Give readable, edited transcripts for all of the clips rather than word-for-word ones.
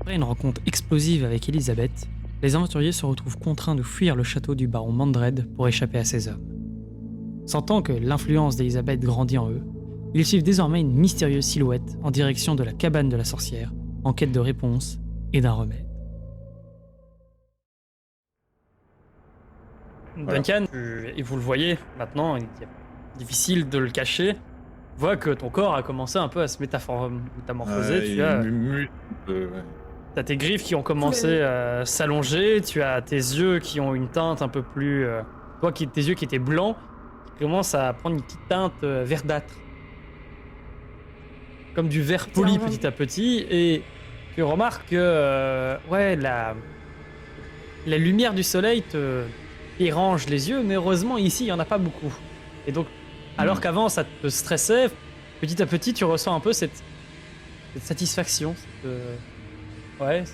Après une rencontre explosive avec Elisabeth, les aventuriers se retrouvent contraints de fuir le château du baron Mandred pour échapper à ses hommes. Sentant que l'influence d'Elisabeth grandit en eux, ils suivent désormais une mystérieuse silhouette en direction de la cabane de la sorcière, en quête de réponses et d'un remède. Voilà. Duncan, et vous le voyez maintenant, il est difficile de le cacher, voit que ton corps a commencé un peu à se métamorphoser. T'as tes griffes qui ont commencé à s'allonger, tu as tes yeux qui ont une teinte un peu plus... tes yeux qui étaient blancs, qui commencent à prendre une petite teinte verdâtre. Comme du vert poli petit à petit, et tu remarques que la lumière du soleil te dérange les yeux, mais heureusement ici il n'y en a pas beaucoup. Et donc, alors qu'avant ça te stressait, petit à petit tu ressens un peu cette satisfaction, cet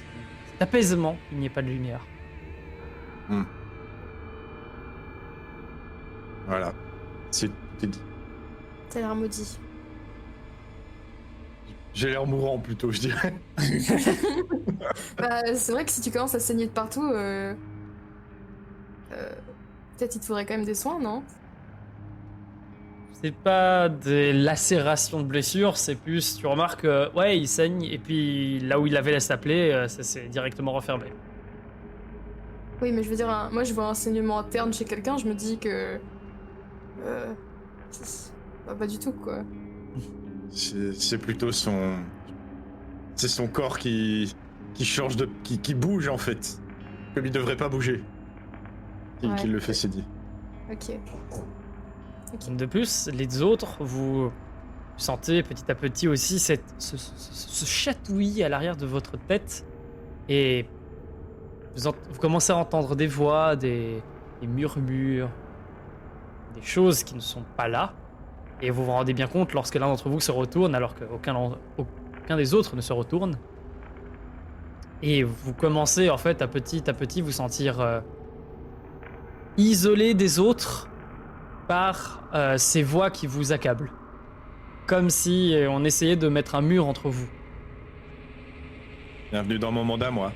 apaisement qu'il n'y ait pas de lumière. Voilà, c'est dit. T'as l'air maudit. J'ai l'air mourant plutôt, je dirais. Bah, c'est vrai que si tu commences à saigner de partout, peut-être il te faudrait quand même des soins, non? C'est pas des lacérations de blessures, c'est plus, tu remarques, il saigne, et puis là où il avait laissé appeler, ça s'est directement refermé. Oui, mais je veux dire, moi je vois un saignement interne chez quelqu'un, je me dis que... pas du tout, quoi. C'est plutôt son... C'est son corps qui change de... qui bouge, en fait. Comme il devrait pas bouger. Qui le fait saigner. Ok. De plus, les autres, vous sentez petit à petit aussi ce chatouillis à l'arrière de votre tête, et vous commencez à entendre des voix, des murmures, des choses qui ne sont pas là, et vous vous rendez bien compte lorsque l'un d'entre vous se retourne alors qu'aucun des autres ne se retourne, et vous commencez en fait à petit vous sentir isolé des autres par ces voix qui vous accablent. Comme si on essayait de mettre un mur entre vous. Bienvenue dans mon mandat, moi.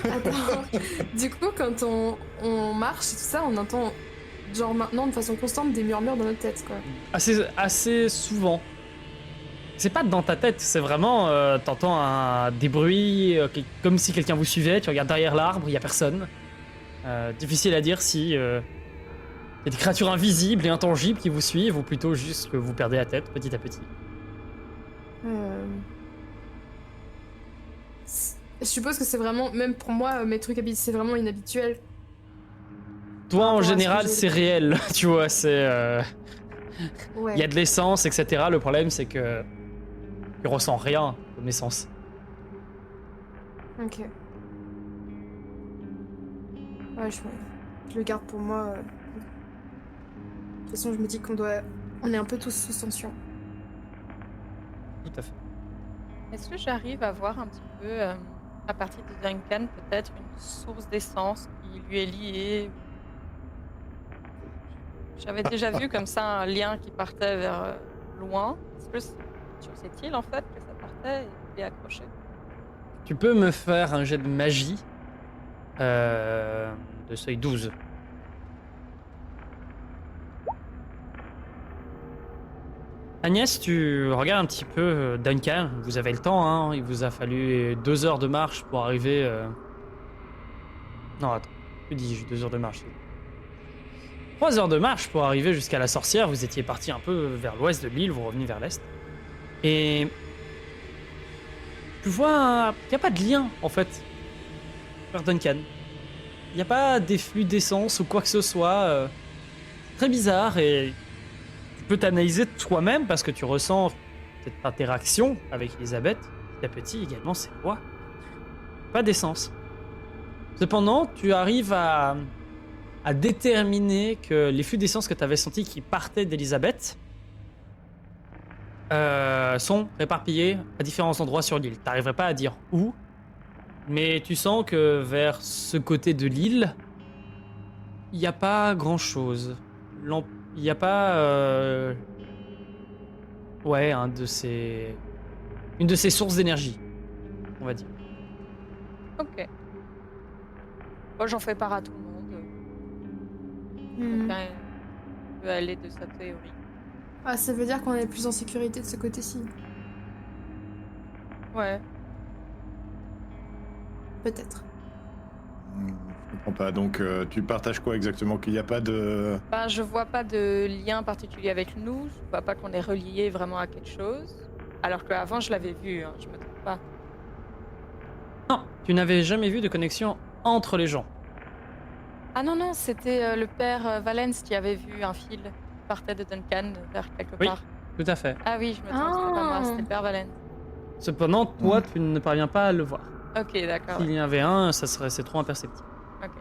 Attends, du coup, quand on marche et tout ça, on entend, genre maintenant, de façon constante, des murmures dans notre tête, quoi. Assez souvent. C'est pas dans ta tête, c'est vraiment, t'entends des bruits, comme si quelqu'un vous suivait, tu regardes derrière l'arbre, il y a personne. Difficile à dire si... il y a des créatures invisibles et intangibles qui vous suivent, ou plutôt juste que vous perdez la tête petit à petit. Je suppose que c'est vraiment, même pour moi, mes trucs habituels, c'est vraiment inhabituel. Toi, en général, c'est réel, tu vois, c'est... Ouais. Il y a de l'essence, etc. Le problème, c'est que tu ressens rien comme essence. Ok. Ouais, je le garde pour moi. De toute façon, je me dis on est un peu tous sous tension. Tout à fait. Est-ce que j'arrive à voir un petit peu, à partir de Duncan, peut-être une source d'essence qui lui est liée? J'avais déjà vu comme ça un lien qui partait vers loin. Est-ce que c'est sur cette île, en fait, que ça partait et accroché? Tu peux me faire un jet de magie de seuil 12. Agnès, tu regardes un petit peu Duncan. Vous avez le temps, hein. Il vous a fallu 2 heures de marche pour arriver... Non, attends. Que dis-je, 2 heures de marche? 3 heures de marche pour arriver jusqu'à la sorcière. Vous étiez parti un peu vers l'ouest de l'île, vous revenez vers l'est. Et... tu vois qu'il n'y a pas de lien, en fait, vers Duncan. Il n'y a pas d'efflux d'essence ou quoi que ce soit. Très bizarre, et... tu peux t'analyser toi-même parce que tu ressens cette interaction avec Elisabeth, petit à petit également ses voix. Pas d'essence. Cependant, tu arrives à déterminer que les flux d'essence que tu avais sentis qui partaient d'Elisabeth sont éparpillés à différents endroits sur l'île. Tu n'arriverais pas à dire où, mais tu sens que vers ce côté de l'île, il n'y a pas grand-chose. Il n'y a pas... une de ces sources d'énergie, on va dire. Ok. Moi, j'en fais part à tout le monde. Chacun peut aller de sa théorie. Ah, ça veut dire qu'on est plus en sécurité de ce côté-ci. Ouais. Peut-être. Je comprends pas. Donc, tu partages quoi exactement? Qu'il n'y a pas de... Ben, je vois pas de lien particulier avec nous. Je vois pas qu'on est relié vraiment à quelque chose. Alors qu'avant, je l'avais vu. Hein, je me trompe pas. Non, tu n'avais jamais vu de connexion entre les gens. Ah non, non, c'était le père Valence qui avait vu un fil qui partait de Duncan vers quelque Oui. part. Tout à fait. Ah oui, je me trompe, c'était pas moi, c'était le père Valence. Cependant, toi, tu ne parviens pas à le voir. Ok, d'accord. S'il y en avait un, c'est trop imperceptible. Ok.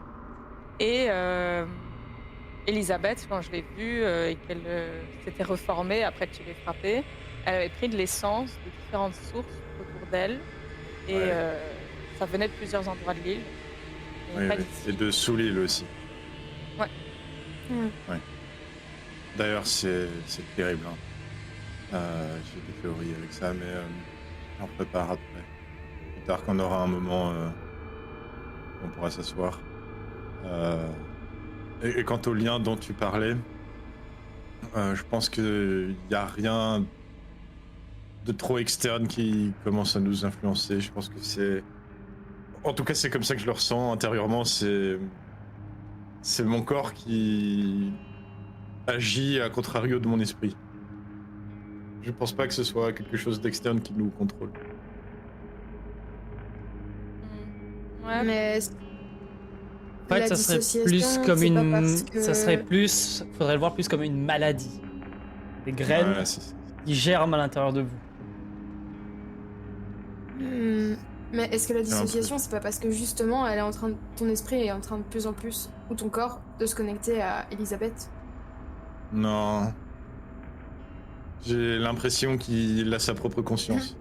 Et Elisabeth, quand je l'ai vue et qu'elle s'était reformée après que tu l'aies frappée, elle avait pris de l'essence de différentes sources autour d'elle. Et Ouais. ça venait de plusieurs endroits de l'île. Mais Oui, pas oui. d'ici. Et de sous l'île aussi. D'ailleurs, c'est terrible. Hein. J'ai des théories avec ça, mais j'en prépare après. Plus tard, quand on aura un moment, on pourra s'asseoir. Et quant au lien dont tu parlais, je pense qu'il n'y a rien de trop externe qui commence à nous influencer. Je pense que c'est... En tout cas, c'est comme ça que je le ressens intérieurement. C'est mon corps qui agit à contrario de mon esprit. Je pense pas que ce soit quelque chose d'externe qui nous contrôle. Ouais, Mais En fait, la ça serait dissociation, plus comme c'est pas une. parce que- Ça serait plus. Faudrait le voir plus comme une maladie. Des graines Ouais, c'est- qui germent à l'intérieur de vous. Mais est-ce que la un dissociation, c'est pas parce que justement, elle est en train ton esprit est en train de plus en plus, ou ton corps, de se connecter à Elisabeth? Non. J'ai l'impression qu'il a sa propre conscience.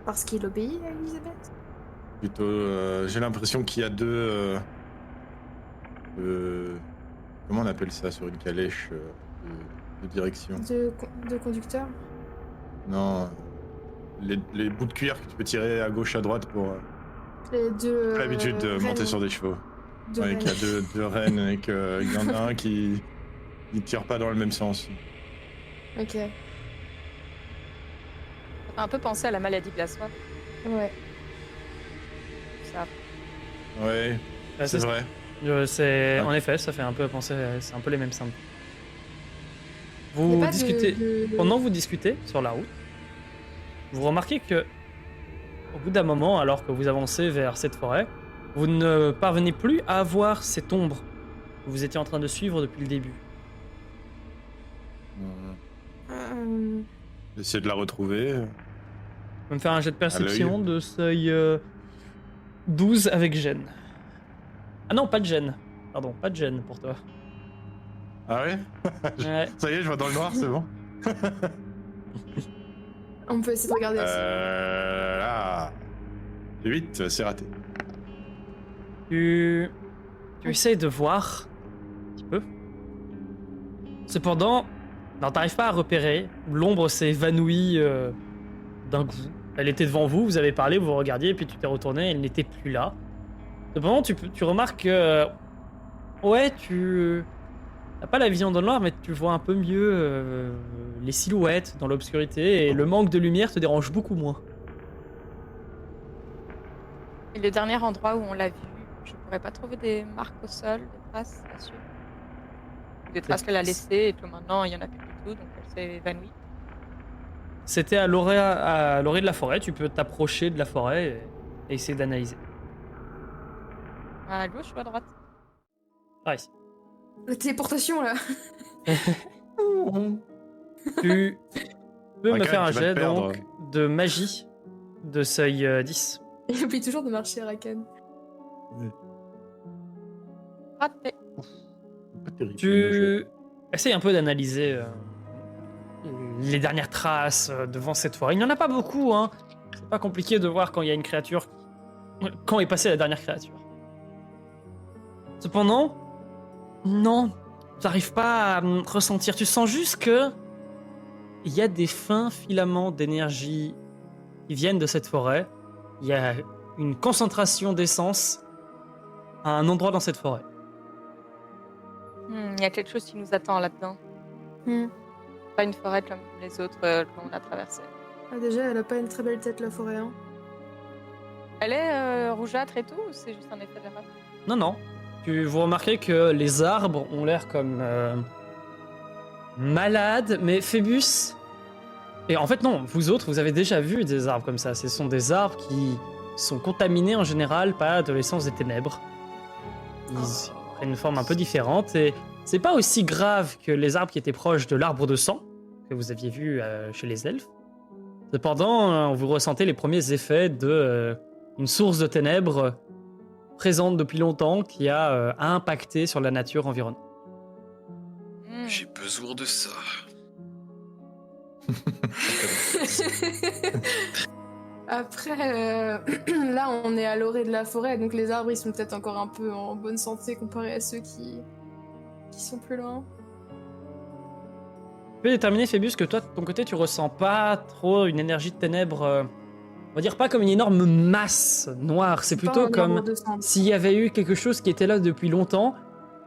Parce qu'il obéit à Elisabeth? Plutôt, j'ai l'impression qu'il y a deux... comment on appelle ça sur une calèche de direction? De conducteur? Non, les bouts de cuir que tu peux tirer à gauche à droite pour Les deux. l'habitude de monter reines. sur des chevaux. Deux Ouais, reines. qu'il y a deux rênes et qu'il y en a un qui ne tire pas dans le même sens. Ok, ça fait un peu penser à la maladie de la soif. ouais. Ça. Ouais, c'est vrai. C'est Ouais. en effet, ça fait un peu penser, c'est un peu les mêmes symptômes. Y a Vous pas de- discutez. de- Pendant que vous discutez sur la route, vous remarquez que, au bout d'un moment, alors que vous avancez vers cette forêt, vous ne parvenez plus à voir cette ombre que vous étiez en train de suivre depuis le début. Essayer de la retrouver. Vous pouvez me faire un jet de perception de seuil 12 avec gêne. Ah non, pas de gêne. Pardon, pas de gêne pour toi. Ah ouais? Ouais. Ça y est, je vois dans le noir, c'est bon. On peut essayer de regarder aussi. Là. 8, c'est raté. Tu essayes de voir un petit peu. Cependant, non, t'arrives pas à repérer. L'ombre s'est évanouie d'un coup. Elle était devant vous, vous avez parlé, vous regardiez, puis tu t'es retourné, elle n'était plus là. Cependant, tu remarques que... ouais, tu n'as pas la vision dans le noir, mais tu vois un peu mieux les silhouettes dans l'obscurité, et le manque de lumière te dérange beaucoup moins. Et le dernier endroit où on l'a vu, je pourrais pas trouver des marques au sol, des traces là-dessus. Des traces qu'elle a laissées et que maintenant il y en a plus du tout, donc elle s'est évanouie. C'était à l'orée de la forêt, tu peux t'approcher de la forêt et essayer d'analyser. À gauche ou à droite? Ah, ici. La téléportation là. Tu peux me Rakan, faire un tu vas te jet perdre. donc de magie de seuil 10. Il oublie toujours de marcher à Rakan. Raté. Pas terrible. Tu essayes un peu d'analyser les dernières traces devant cette forêt. Il n'y en a pas beaucoup, hein. C'est pas compliqué de voir quand il y a une créature. Quand est passée la dernière créature. Cependant, non, tu n'arrives pas à ressentir. Tu sens juste que il y a des fins filaments d'énergie qui viennent de cette forêt. Il y a une concentration d'essence à un endroit dans cette forêt. Il y a quelque chose qui nous attend là-dedans. Hmm. Pas une forêt comme les autres qu'on a traversées. Ah, déjà, elle a pas une très belle tête, la forêt. Hein. Elle est rougeâtre et tout, ou c'est juste un effet de la map? Non, non. Vous remarquez que les arbres ont l'air comme malades, mais Phébus... Et en fait, non, vous autres, vous avez déjà vu des arbres comme ça. Ce sont des arbres qui sont contaminés en général par de l'essence des ténèbres. Ils prennent une forme un peu différente et c'est pas aussi grave que les arbres qui étaient proches de l'arbre de sang que vous aviez vu chez les elfes. Cependant, vous ressentez les premiers effets de une source de ténèbres présente depuis longtemps qui a impacté sur la nature environnante. J'ai besoin de ça. Après, là, on est à l'orée de la forêt, donc les arbres, ils sont peut-être encore un peu en bonne santé comparé à ceux qui sont plus loin. Tu peux déterminer, Phébus, que toi, de ton côté, tu ressens pas trop une énergie de ténèbres, on va dire pas comme une énorme masse noire, c'est plutôt comme s'il y avait eu quelque chose qui était là depuis longtemps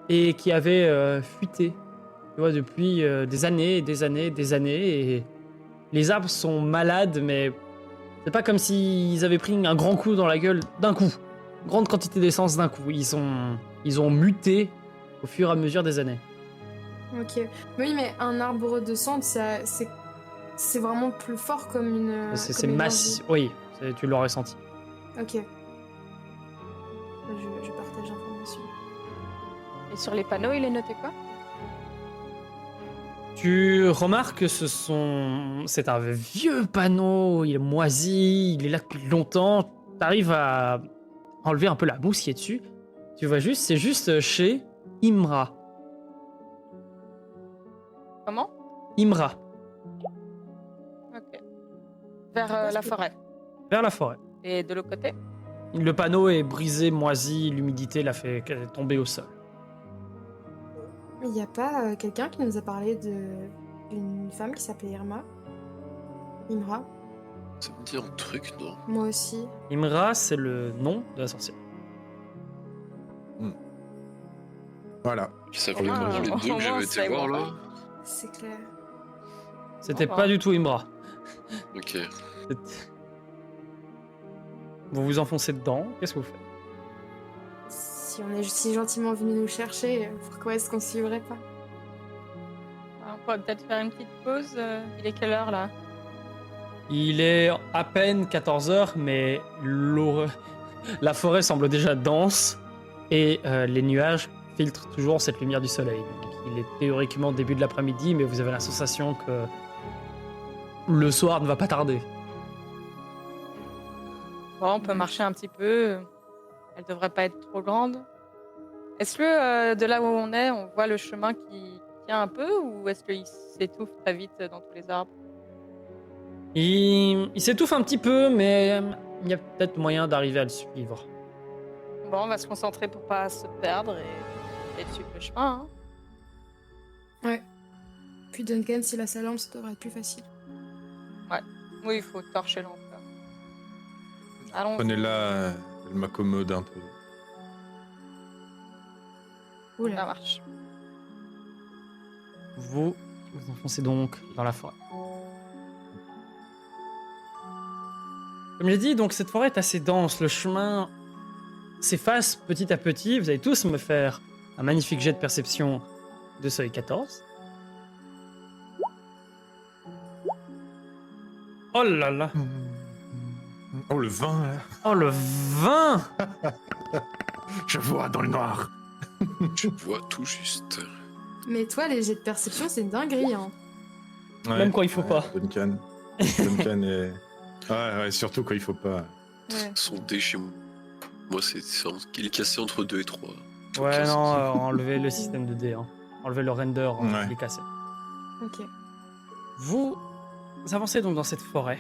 et qui avait fuité, tu vois, depuis des années, des années, des années, et les arbres sont malades, mais c'est pas comme s'ils avaient pris un grand coup dans la gueule d'un coup, grande quantité d'essence d'un coup, ils ont muté au fur et à mesure des années. Ok. Oui, mais un arbre de sang, c'est vraiment plus fort comme une. C'est massif, oui, tu l'aurais senti. Ok. Je partage l'information. Et sur les panneaux, il est noté quoi? Tu remarques que c'est un vieux panneau, il est moisi, il est là depuis longtemps. T'arrives à enlever un peu la mousse qui est dessus. Tu vois juste, c'est juste chez Imra. Comment? Imra, Ok. Vers la forêt. vers la forêt. Et de l'autre côté? Le panneau est brisé, moisi, l'humidité l'a fait tomber au sol. Il n'y a pas quelqu'un qui nous a parlé d'une femme qui s'appelait Imra? Ça me dit un truc, non? Moi aussi. Imra, c'est le nom de la sorcière. Voilà. Ça valait vraiment les deux que j'avais été voir là? C'est clair. C'était Oh, pas du tout Imra. Ok. Vous vous enfoncez dedans, qu'est-ce que vous faites? Si on est si gentiment venu nous chercher, pourquoi est-ce qu'on suivrait pas? On pourrait peut-être faire une petite pause. Il est quelle heure là? Il est à peine 14h, mais la forêt semble déjà dense et les nuages filtrent toujours cette lumière du soleil. Donc, il est théoriquement début de l'après-midi, mais vous avez la sensation que le soir ne va pas tarder. Bon, on peut marcher un petit peu. Elle devrait pas être trop grande. Est-ce que de là où on est, on voit le chemin qui tient un peu ou est-ce qu'il s'étouffe très vite dans tous les arbres? Il s'étouffe un petit peu, mais il y a peut-être moyen d'arriver à le suivre. Bon, on va se concentrer pour pas se perdre et suivre le chemin. Hein. Puis Duncan, s'il a sa lampe, ça devrait être plus facile. Oui, il faut torcher l'encre. Allons. Prenez-la, elle m'accommode un peu. Ça Oula. marche. Vous vous enfoncez donc dans la forêt. Comme j'ai dit, donc cette forêt est assez dense. Le chemin s'efface petit à petit. Vous allez tous me faire un magnifique jet de perception de seuil 14. Oh là là. Oh, le vin, là. Oh le vin. Je vois dans le noir. Je vois tout juste. Mais toi, les jets de perception, c'est une dinguerie, hein. Même quand il faut pas. Duncan. Duncan est... Ouais, surtout quand il faut pas. Ouais. Son dé chez moi. Moi, il est cassé entre 2 et 3. Ouais, non, enlevez le système de dés. Hein. Enlevez le render, Ouais. il est cassé. Ok. Vous avancez donc dans cette forêt.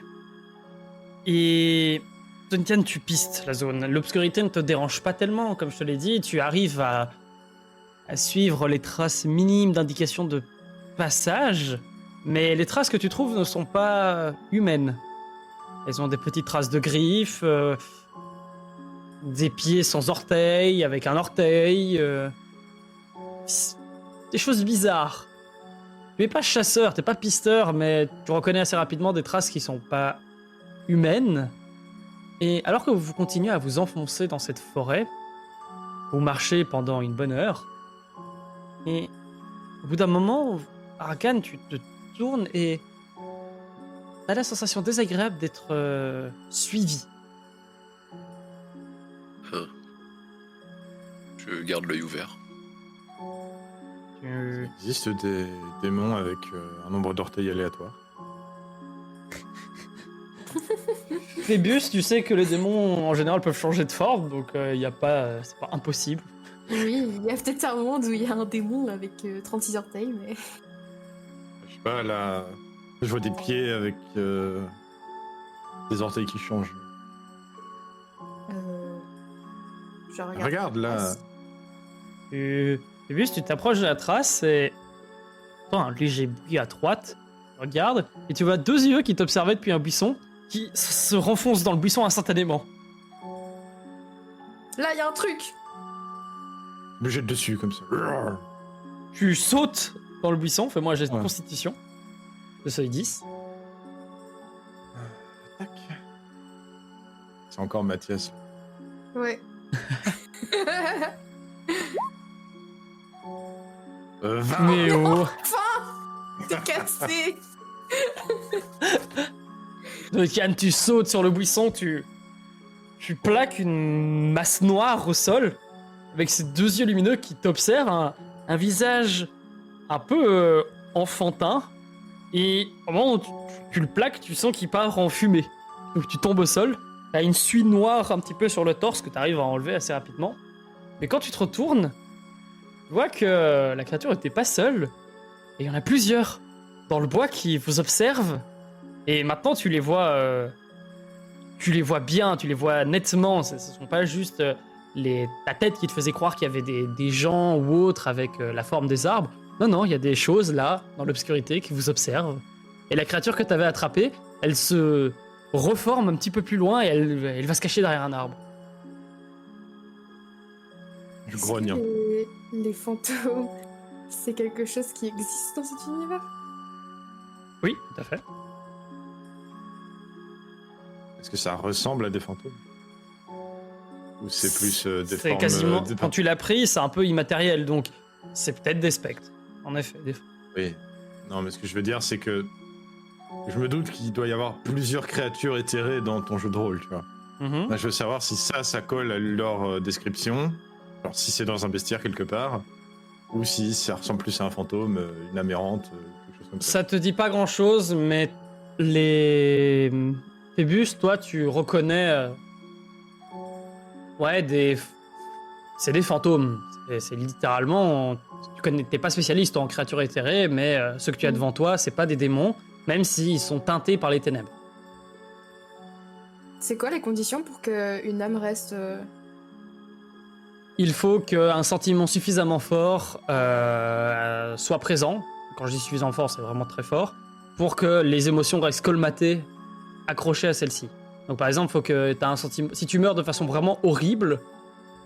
Et Duncan, tu pistes la zone. L'obscurité ne te dérange pas tellement, comme je te l'ai dit. Tu arrives à suivre les traces minimes d'indications de passage, mais les traces que tu trouves ne sont pas humaines. Elles ont des petites traces de griffes, des pieds sans orteils, avec un orteil. Des choses bizarres. Tu es pas chasseur, t'es pas pisteur, mais tu reconnais assez rapidement des traces qui sont pas humaines. Et alors que vous continuez à vous enfoncer dans cette forêt, vous marchez pendant une bonne heure, et au bout d'un moment, Argan, tu te tournes et t'as la sensation désagréable d'être suivi. Je garde l'œil ouvert. Tu- Il existe des démons avec un nombre d'orteils aléatoire. Phébus, tu sais que les démons en général peuvent changer de forme, donc y a pas, c'est pas impossible. Oui, il y a peut-être un monde où il y a un démon avec 36 orteils, mais... Je sais pas, là, je vois des pieds avec des orteils qui changent. Je regarde. Regarde, là. Phébus, tu t'approches de la trace et t'entends un léger bruit à droite. Tu regardes et tu vois deux yeux qui t'observaient depuis un buisson qui se renfoncent dans le buisson instantanément. Là, il y a un truc. Je me jette dessus comme ça. Tu sautes dans le buisson, fais-moi un geste de Ouais. constitution. De seuil 10. Tac. C'est encore Mathias. Ouais. 20. Mais oh. T'es cassé. Donc Yann, tu sautes sur le buisson, tu plaques une masse noire au sol, avec ces deux yeux lumineux qui t'observent, un visage un peu enfantin, et au moment où tu le plaques, tu sens qu'il part en fumée. Donc tu tombes au sol, t'as une suie noire un petit peu sur le torse que t'arrives à enlever assez rapidement, mais quand tu te retournes, tu vois que la créature n'était pas seule, et il y en a plusieurs dans le bois qui vous observent. Et maintenant, tu les vois bien, tu les vois nettement. Ce sont pas juste ta tête qui te faisait croire qu'il y avait des gens ou autres avec la forme des arbres. Non, non, il y a des choses là, dans l'obscurité, qui vous observent. Et la créature que tu avais attrapée, elle se reforme un petit peu plus loin et elle va se cacher derrière un arbre. Je Est-ce grogne. que les fantômes, c'est quelque chose qui existe dans cet univers? Oui, tout à fait. Est-ce que ça ressemble à des fantômes? Ou c'est plus des C'est formes... quasiment. des- Quand tu l'as pris, c'est un peu immatériel, donc c'est peut-être des spectres. En effet. Oui. Non, mais ce que je veux dire, c'est que je me doute qu'il doit y avoir plusieurs créatures éthérées dans ton jeu de rôle, tu vois. Mhm. Là, je veux savoir si ça colle à leur description. Alors, si c'est dans un bestiaire quelque part, ou si ça ressemble plus à un fantôme, une âme errante, quelque chose comme ça. Ça te dit pas grand chose, mais les Phébus, toi, tu reconnais. Ouais, c'est des fantômes. C'est littéralement. T'es pas spécialiste en créatures éthérées, mais ceux que tu as devant toi, c'est pas des démons, même s'ils sont teintés par les ténèbres. C'est quoi les conditions pour qu'une âme reste... Il faut qu'un sentiment suffisamment fort soit présent. Quand je dis suffisamment fort, c'est vraiment très fort. Pour que les émotions restent colmatées, accrochées à celle-ci. Donc par exemple, il faut que tu aies un sentiment... Si tu meurs de façon vraiment horrible,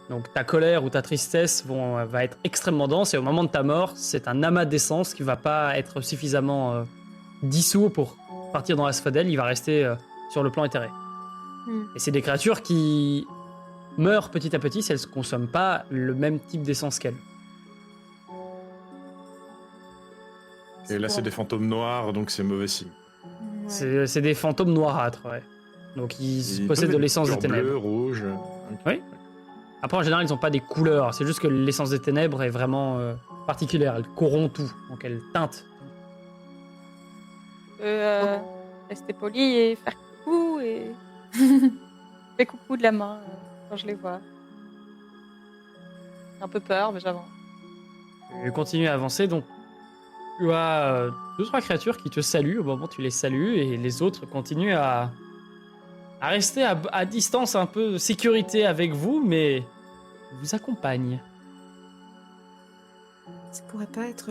donc ta colère ou ta tristesse va être extrêmement dense, et au moment de ta mort, c'est un amas d'essence qui va pas être suffisamment dissous pour partir dans l'asphodèle, il va rester sur le plan éthéré. Et c'est des créatures qui meurent petit à petit si elles ne consomment pas le même type d'essence qu'elles. Et là, c'est des fantômes noirs, donc c'est mauvais signe. Ouais. C'est des fantômes noirâtres, ouais. Donc ils Ils possèdent peuvent de être l'essence des couleur ténèbres. bleu, rouge. Ok. Oui. Après, en général, ils n'ont pas des couleurs. C'est juste que l'essence des ténèbres est vraiment particulière. Elle corrompt tout. Donc elle teinte. Rester poli et faire coucou et fais coucou de la main quand je les vois. J'ai un peu peur, mais j'avance. Tu continues à avancer. Donc tu as 2-3 créatures qui te saluent au moment où tu les salues. Et les autres continuent à rester à distance, un peu de sécurité avec vous, mais vous accompagnent. Ça pourrait pas être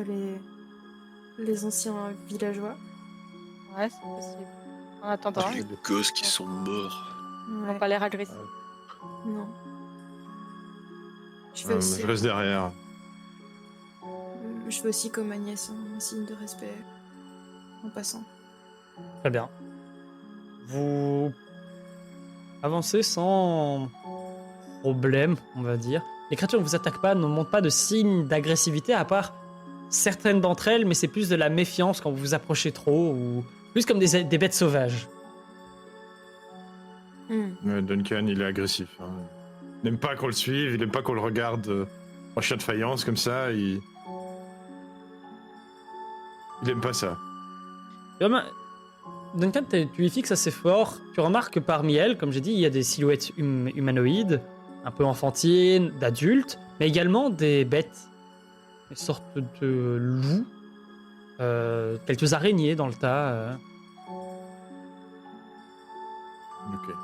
les anciens villageois? Ouais, c'est possible. En attendant, Les gosses qui sont morts. ils Ouais, n'ont pas l'air agressifs. non. Je reste derrière. Je fais aussi comme Agnès, un signe de respect en passant. Très bien. Vous avancez sans problème, on va dire. Les créatures ne vous attaquent pas, ne montrent pas de signes d'agressivité, à part certaines d'entre elles, mais c'est plus de la méfiance quand vous vous approchez trop, ou plus comme des bêtes sauvages. Duncan, il est agressif. Hein. Il n'aime pas qu'on le suive, il n'aime pas qu'on le regarde en chien de faïence comme ça. Il aime pas ça. Duncan, tu y fixes assez fort. Tu remarques que parmi elles, comme j'ai dit, il y a des silhouettes humanoïdes, un peu enfantines, d'adultes, mais également des bêtes, des sortes de loups, quelques araignées dans le tas. Ok.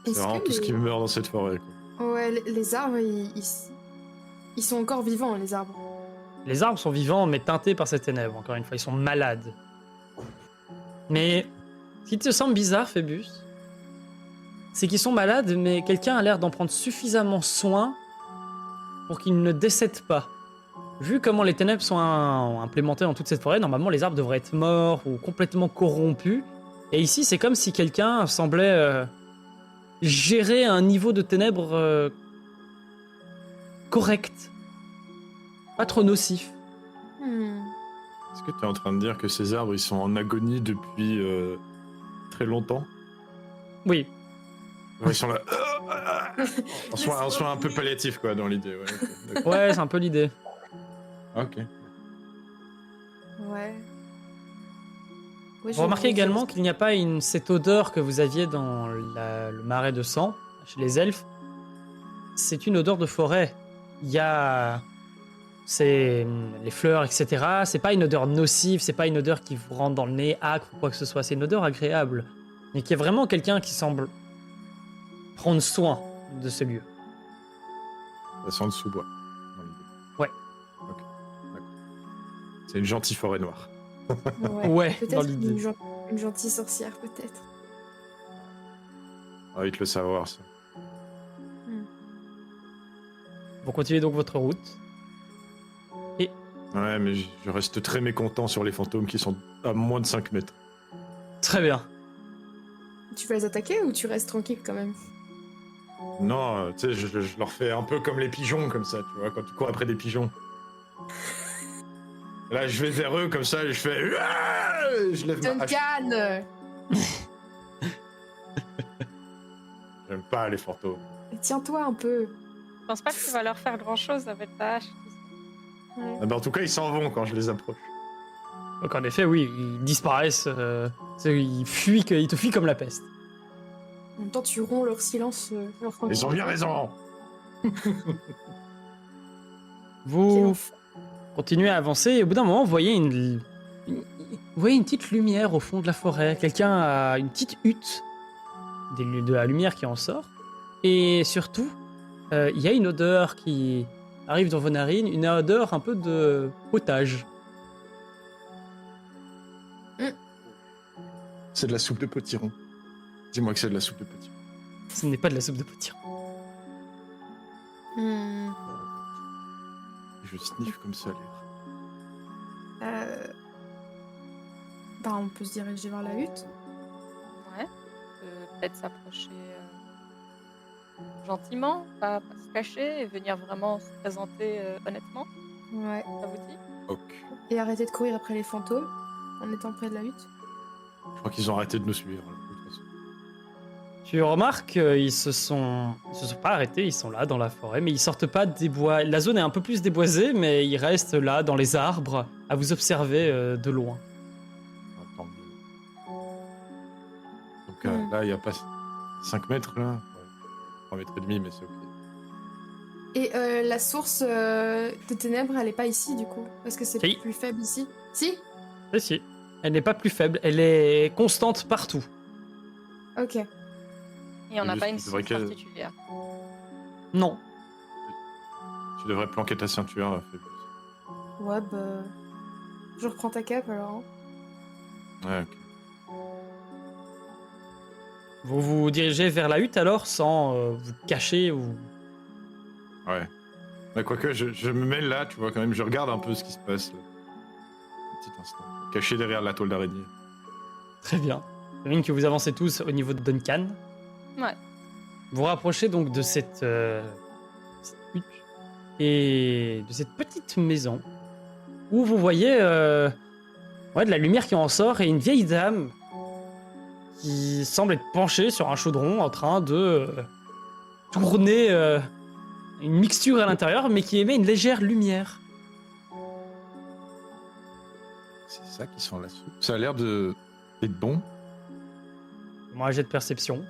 C'est Est-ce vraiment que tout ce qui les- meurt dans cette forêt. Quoi. Ouais, les arbres, ils sont encore vivants, les arbres. Les arbres sont vivants, mais teintés par ces ténèbres, encore une fois, ils sont malades. Mais ce qui te semble bizarre, Phébus, c'est qu'ils sont malades, mais quelqu'un a l'air d'en prendre suffisamment soin pour qu'ils ne décèdent pas. Vu comment les ténèbres sont implémentées dans toute cette forêt, normalement les arbres devraient être morts ou complètement corrompus. Et ici, c'est comme si quelqu'un semblait gérer un niveau de ténèbres correct. Pas trop nocif. Est-ce que tu es en train de dire que ces arbres ils sont en agonie depuis très longtemps? Oui, Ouais, ils sont là. En soin un peu palliatif quoi dans l'idée. Ouais, ok, d'accord. ouais, c'est un peu l'idée. Ok. Ouais. Vous remarquez également qu'il n'y a pas cette odeur que vous aviez dans le marais de sang, chez les elfes. C'est une odeur de forêt. Il y a les fleurs, etc. C'est pas une odeur nocive, c'est pas une odeur qui vous rentre dans le nez, âcre ou quoi que ce soit. C'est une odeur agréable. Et qu'il y a vraiment quelqu'un qui semble prendre soin de ce lieu. Ça sent le sous-bois. dans l'idée. Ouais. Ok. D'accord. C'est une gentille forêt noire. Ouais, dans Peut-être l'idée. une gentille sorcière, peut-être. Ah, vite le savoir ça. Vous continuez donc votre route. Ouais, mais je reste très mécontent sur les fantômes qui sont à moins de 5 mètres. Très bien. Tu vas les attaquer ou tu restes tranquille quand même? Non, tu sais, je leur fais un peu comme les pigeons, comme ça, tu vois, quand tu cours après des pigeons. Là, je vais vers eux, comme ça, et je fais... Ouah je lève ma hache. Duncan! J'aime pas les fantômes. Tiens-toi un peu. Je pense pas que tu vas leur faire grand chose avec ta hache. Ah bah, en tout cas, ils s'en vont quand je les approche. Donc en effet, oui, ils disparaissent. Ils te fuient comme la peste. En même temps, tu romps leur silence. Ils ont bien raison. Vous continuez à avancer et au bout d'un moment, vous voyez une petite lumière au fond de la forêt. Quelqu'un a une petite hutte, de la lumière qui en sort. Et surtout, il y a une odeur qui arrive dans vos narines, une odeur un peu de potage. C'est de la soupe de potiron. Dis-moi que c'est de la soupe de potiron. Ce n'est pas de la soupe de potiron. Je sniffe comme ça l'air. Bah, on peut se diriger vers la hutte. Ouais. Peut-être s'approcher gentiment, pas se cacher et venir vraiment se présenter honnêtement. Ouais. Ça vous dit? Ok. Et arrêter de courir après les fantômes en étant près de la hutte. Je crois qu'ils ont arrêté de nous suivre, là, de toute façon. Tu remarques qu'ils se sont pas arrêtés, ils sont là dans la forêt, mais ils sortent pas des bois. La zone est un peu plus déboisée, mais ils restent là dans les arbres à vous observer de loin. Ah, tant mieux. Donc là, il n'y a pas 5 mètres, là. Ouais. 3 mètres et demi, mais c'est ok. Et la source de ténèbres, elle est pas ici du coup. Parce que c'est Si. plus faible ici. Si? Et si, elle n'est pas plus faible, elle est constante partout. Ok. Et on n'a Juste, pas une tu devrais source qu'elle- particulière. Non. Tu devrais planquer ta ceinture, Phébus. Ouais, bah. Je reprends ta cape alors. Ouais, ok. Vous vous dirigez vers la hutte alors, sans vous cacher ou... Ouais. Mais quoique, je me mets là, tu vois, quand même, je regarde un peu ce qui se passe. Là. Un petit instant. Caché derrière la toile d'araignée. Très bien. J'imagine que vous avancez tous au niveau de Duncan. Ouais. Vous vous rapprochez donc de cette hutte et de cette petite maison où vous voyez de la lumière qui en sort et une vieille dame qui semble être penchée sur un chaudron en train de tourner une mixture à l'intérieur mais qui émet une légère lumière. C'est ça qui sent la soupe. Ça a l'air d'être bon. Moi, jet de perception.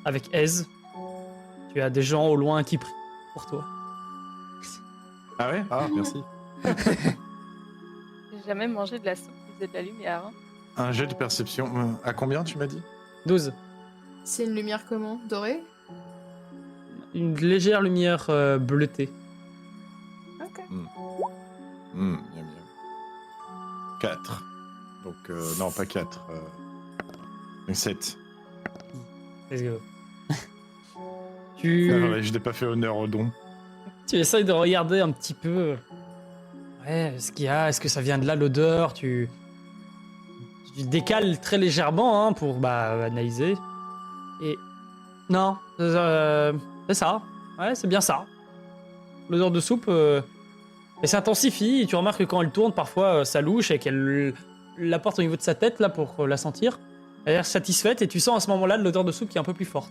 Avec aise, tu as des gens au loin qui prient pour toi. Ah ouais? Ah, merci. J'ai jamais mangé de la soupe qui faisait de la lumière. Hein. Un jet de perception. À combien tu m'as dit? 12. C'est une lumière comment? Dorée? Une légère lumière bleutée. Ok. Miam, miam. 4. Donc, non, pas 4. 7. Let's go. tu... Je n'ai pas fait honneur au don. tu essayes de regarder un petit peu. Ouais, ce qu'il y a, est-ce que ça vient de là l'odeur? Tu décales très légèrement hein, pour analyser. Et non, c'est ça. Ouais, c'est bien ça. L'odeur de soupe, elle s'intensifie. Et tu remarques que quand elle tourne, parfois ça louche et qu'elle la porte au niveau de sa tête là pour la sentir. Elle a l'air satisfaite et tu sens à ce moment-là l'odeur de soupe qui est un peu plus forte.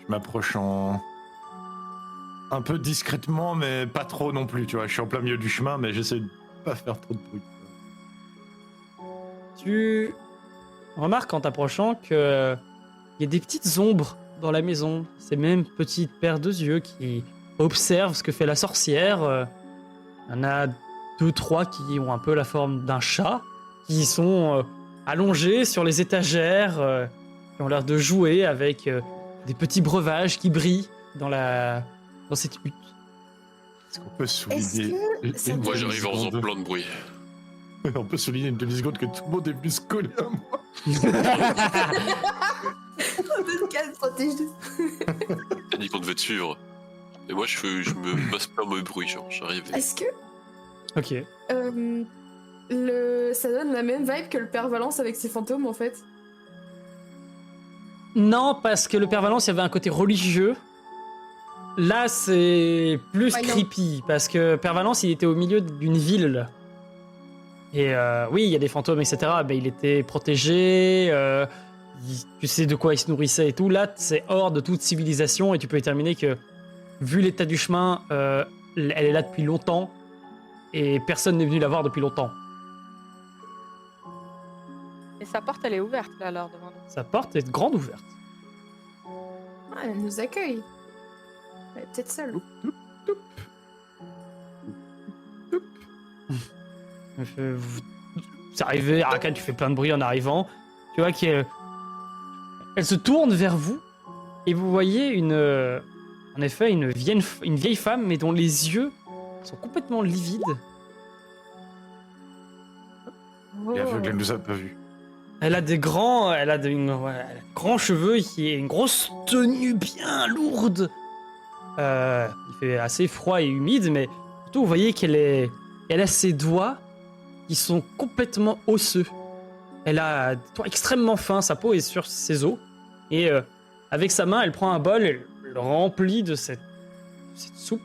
Je m'approche un peu discrètement, mais pas trop non plus, tu vois. Je suis en plein milieu du chemin, mais j'essaie de pas faire trop de bruit. Tu remarques en t'approchant que il y a des petites ombres dans la maison. Ces mêmes petites paires de yeux qui observent ce que fait la sorcière. Il y en a 2-3 qui ont un peu la forme d'un chat, qui sont allongés sur les étagères, qui ont l'air de jouer avec des petits breuvages qui brillent dans cette hutte. Est-ce qu'on peut souligner... Est-ce que ça Moi, peut- j'arrive en faisant plein de bruit. On peut souligner une demi-seconde que tout le monde est venu se coller à moi. Duncan protège de... Elle dit qu'on devait te suivre. Et moi, je me masse pas mon bruit, genre, j'arrive. Est-ce que Ok. ça donne la même vibe que le Père Valence avec ses fantômes en fait? Non, parce que le Père Valence, il y avait un côté religieux. Là, c'est plus Ouais, non. creepy, parce que Père Valence, il était au milieu d'une ville. Et oui, il y a des fantômes, etc. Mais il était protégé, tu sais de quoi il se nourrissait et tout. Là, c'est hors de toute civilisation, et tu peux déterminer que, vu l'état du chemin, elle est là depuis longtemps, et personne n'est venu la voir depuis longtemps. Et sa porte, elle est ouverte là alors devant nous. Sa porte est grande ouverte. Ah, elle nous accueille. Elle est peut-être seule. Vous arrivez, Arakan, tu fais plein de bruit en arrivant. Tu vois qu'elle se tourne vers vous et vous voyez en effet une vieille femme, mais dont les yeux sont complètement livides. Et aveugle, elle nous a pas vus. Elle a des grands cheveux, qui est une grosse tenue bien lourde. Il fait assez froid et humide, mais surtout vous voyez qu'elle a ses doigts qui sont complètement osseux. Elle a des doigts extrêmement fins, sa peau est sur ses os. Et avec sa main, elle prend un bol, elle le remplit de cette soupe.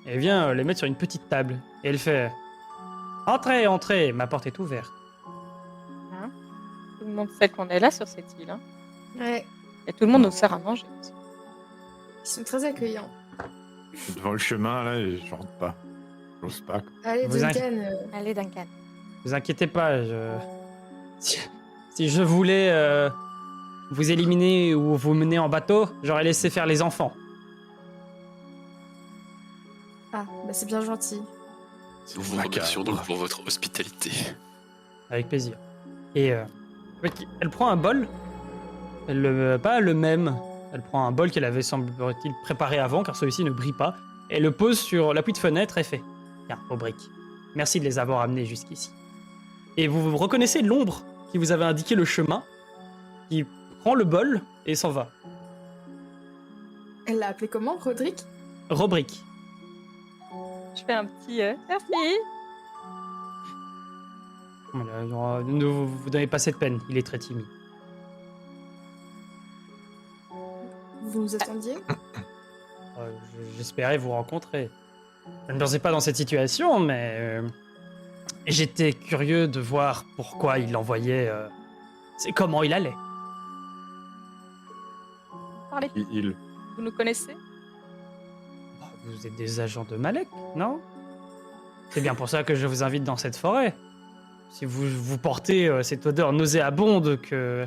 Et elle vient les mettre sur une petite table. Et elle fait « Entrez, entrez, ma porte est ouverte. Tout le monde sait qu'on est là sur cette île. Hein. Ouais, Et tout le monde nous sert à manger. aussi. ils sont très accueillants. Je suis devant le chemin, là, et je rentre pas. J'ose pas. Quoi. Allez, Vous Duncan, Allez, Duncan. Vous inquiétez pas, si je voulais vous éliminer ou vous mener en bateau, j'aurais laissé faire les enfants. Ah, bah c'est bien gentil. Nous vous remercions donc pour votre hospitalité. Avec plaisir. Et elle prend un bol, pas le même, elle prend un bol qu'elle avait, semblerait-il, préparé avant, car celui-ci ne brille pas, et le pose sur l'appui de fenêtre et fait « Tiens, vos briques. Merci de les avoir amenés jusqu'ici. » Et vous reconnaissez l'ombre qui vous avait indiqué le chemin, qui prend le bol et s'en va. Elle l'a appelé comment, Roderick? Robrick. Je fais un petit merci. Voilà, ne vous donnez pas cette peine, il est très timide. Vous nous attendiez? J'espérais vous rencontrer. Je ne pensais pas dans cette situation, mais j'étais curieux de voir pourquoi il l'envoyait, comment il allait. Parlez. Il. Vous nous connaissez? Bah, vous êtes des agents de Malek, non? C'est bien pour ça que je vous invite dans cette forêt. Si vous portez cette odeur nauséabonde que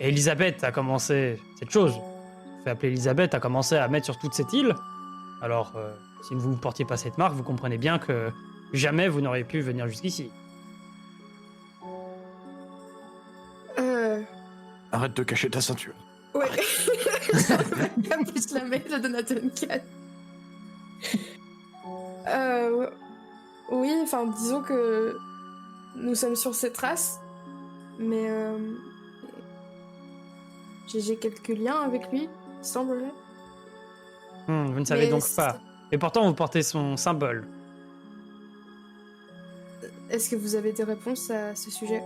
Elisabeth a commencé, cette chose, fait appeler Elisabeth, a commencé à mettre sur toute cette île, alors si vous ne portiez pas cette marque, vous comprenez bien que jamais vous n'auriez pu venir jusqu'ici. Arrête de cacher ta ceinture. Ouais. Je la mets, je la donne à Duncan. Oui, enfin, disons que nous sommes sur ses traces, mais j'ai quelques liens avec lui, il semblerait. Vous ne savez Mais donc pas. Et pourtant, vous portez son symbole. Est-ce que vous avez des réponses à ce sujet?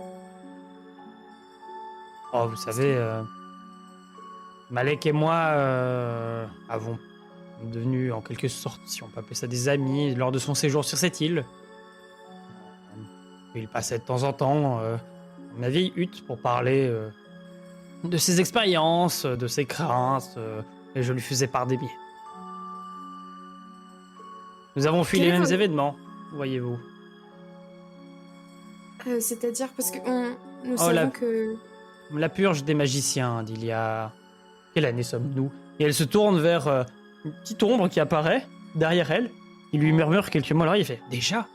Oh, vous savez, Malek et moi avons devenu en quelque sorte, si on peut appeler ça des amis, lors de son séjour sur cette île. Il passait de temps en temps dans ma vieille hutte pour parler de ses expériences, de ses craintes, et je lui faisais part des miennes. Nous avons fui Quel les est mêmes votre- événements, voyez-vous. C'est-à-dire parce que nous Oh, savons la- que... La purge des magiciens d'il y a... Quelle année sommes-nous? Et elle se tourne vers une petite ombre qui apparaît derrière elle. Il lui murmure quelques mots à l'oreille. Il fait déjà?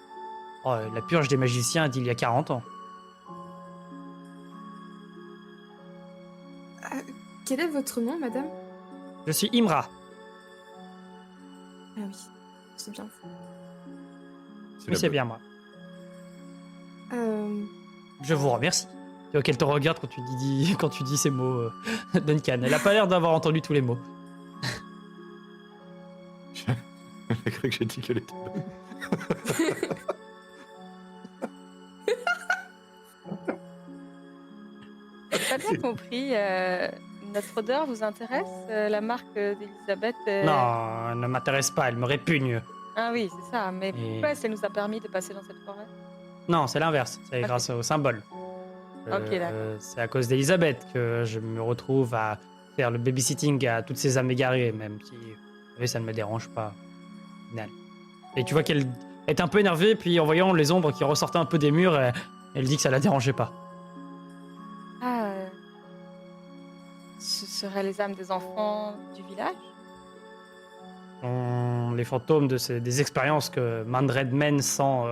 Oh, la purge des magiciens d'il y a 40 ans. Quel est votre nom, madame? Je suis Imra. Ah oui, c'est bien. Oui, c'est bien moi. Euh, Je vous remercie. Tu vois qu'elle te regarde quand quand tu dis ces mots, Duncan. Elle a pas l'air d'avoir entendu tous les mots. J'ai cru que j'ai dit qu'elle était bonne. J'ai pas bien compris. Notre odeur vous intéresse? La marque d'Elisabeth Non, elle ne m'intéresse pas. Elle me répugne. Ah oui, c'est ça. Mais Et- pourquoi ça nous a permis de passer dans cette forêt? Non, c'est l'inverse. C'est Ok. grâce au symbole. Ok, d'accord. C'est à cause d'Elisabeth que je me retrouve à faire le babysitting à toutes ces âmes égarées, même si vous savez, ça ne me dérange pas. au final. Et tu vois qu'elle est un peu énervée, puis en voyant les ombres qui ressortaient un peu des murs, elle dit que ça la dérangeait pas. Ah, ce seraient les âmes des enfants du village? Les fantômes des expériences que Mandred mène sans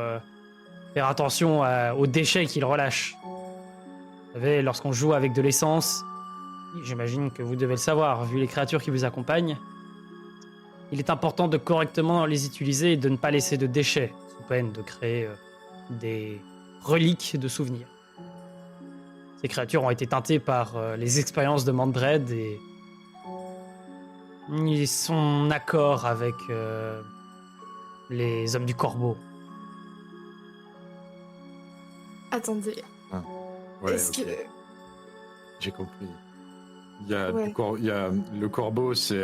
faire attention aux déchets qu'il relâche. Vous savez, lorsqu'on joue avec de l'essence, j'imagine que vous devez le savoir, vu les créatures qui vous accompagnent, il est important de correctement les utiliser et de ne pas laisser de déchets, sous peine de créer des reliques de souvenirs. Ces créatures ont été teintées par les expériences de Mandred et ils sont en accord avec les hommes du corbeau. Attendez, Ouais, est-ce ok, que... j'ai compris. Il y a, Ouais. il y a le corbeau, c'est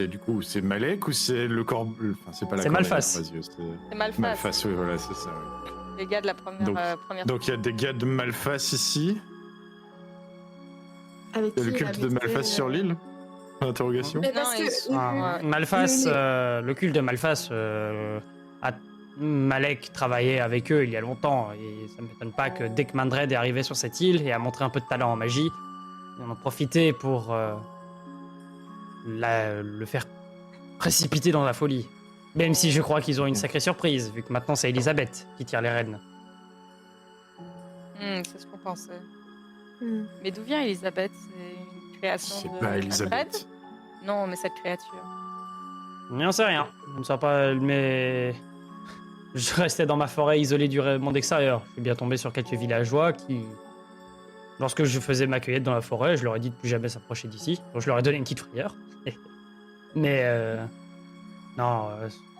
du coup, c'est Malek ou c'est le corbeau? Enfin, c'est pas la C'est corneille Malphas. à trois yeux, C'est Malphas, Malphas, oui, voilà, c'est ça. Ouais. les gars de la première. Donc- première... Donc il y a des gars de Malphas ici. Avec Il y a le qui culte de habitait, Malphas sur l'île? Interrogation. Mais Non, parce ils que... sont- Ah, Ouais. Malphas, Mais- le culte de Malphas, Malek travaillait avec eux il y a longtemps et ça ne m'étonne pas que dès que Mandred est arrivé sur cette île et a montré un peu de talent en magie, ils en ont profité pour le faire précipiter dans la folie. Même si je crois qu'ils ont une sacrée surprise, vu que maintenant c'est Elisabeth qui tire les rênes. C'est ce qu'on pensait. Hmm. Mais d'où vient Elisabeth? C'est une création C'est de pas Manfred? Elisabeth. Non, mais cette créature. Je n'en sais rien. Je ne sais pas, mais je restais dans ma forêt isolée du monde extérieur. Je suis bien tombé sur quelques villageois qui, lorsque je faisais ma cueillette dans la forêt, je leur ai dit de plus jamais s'approcher d'ici. Donc je leur ai donné une petite frayeur. Mais non,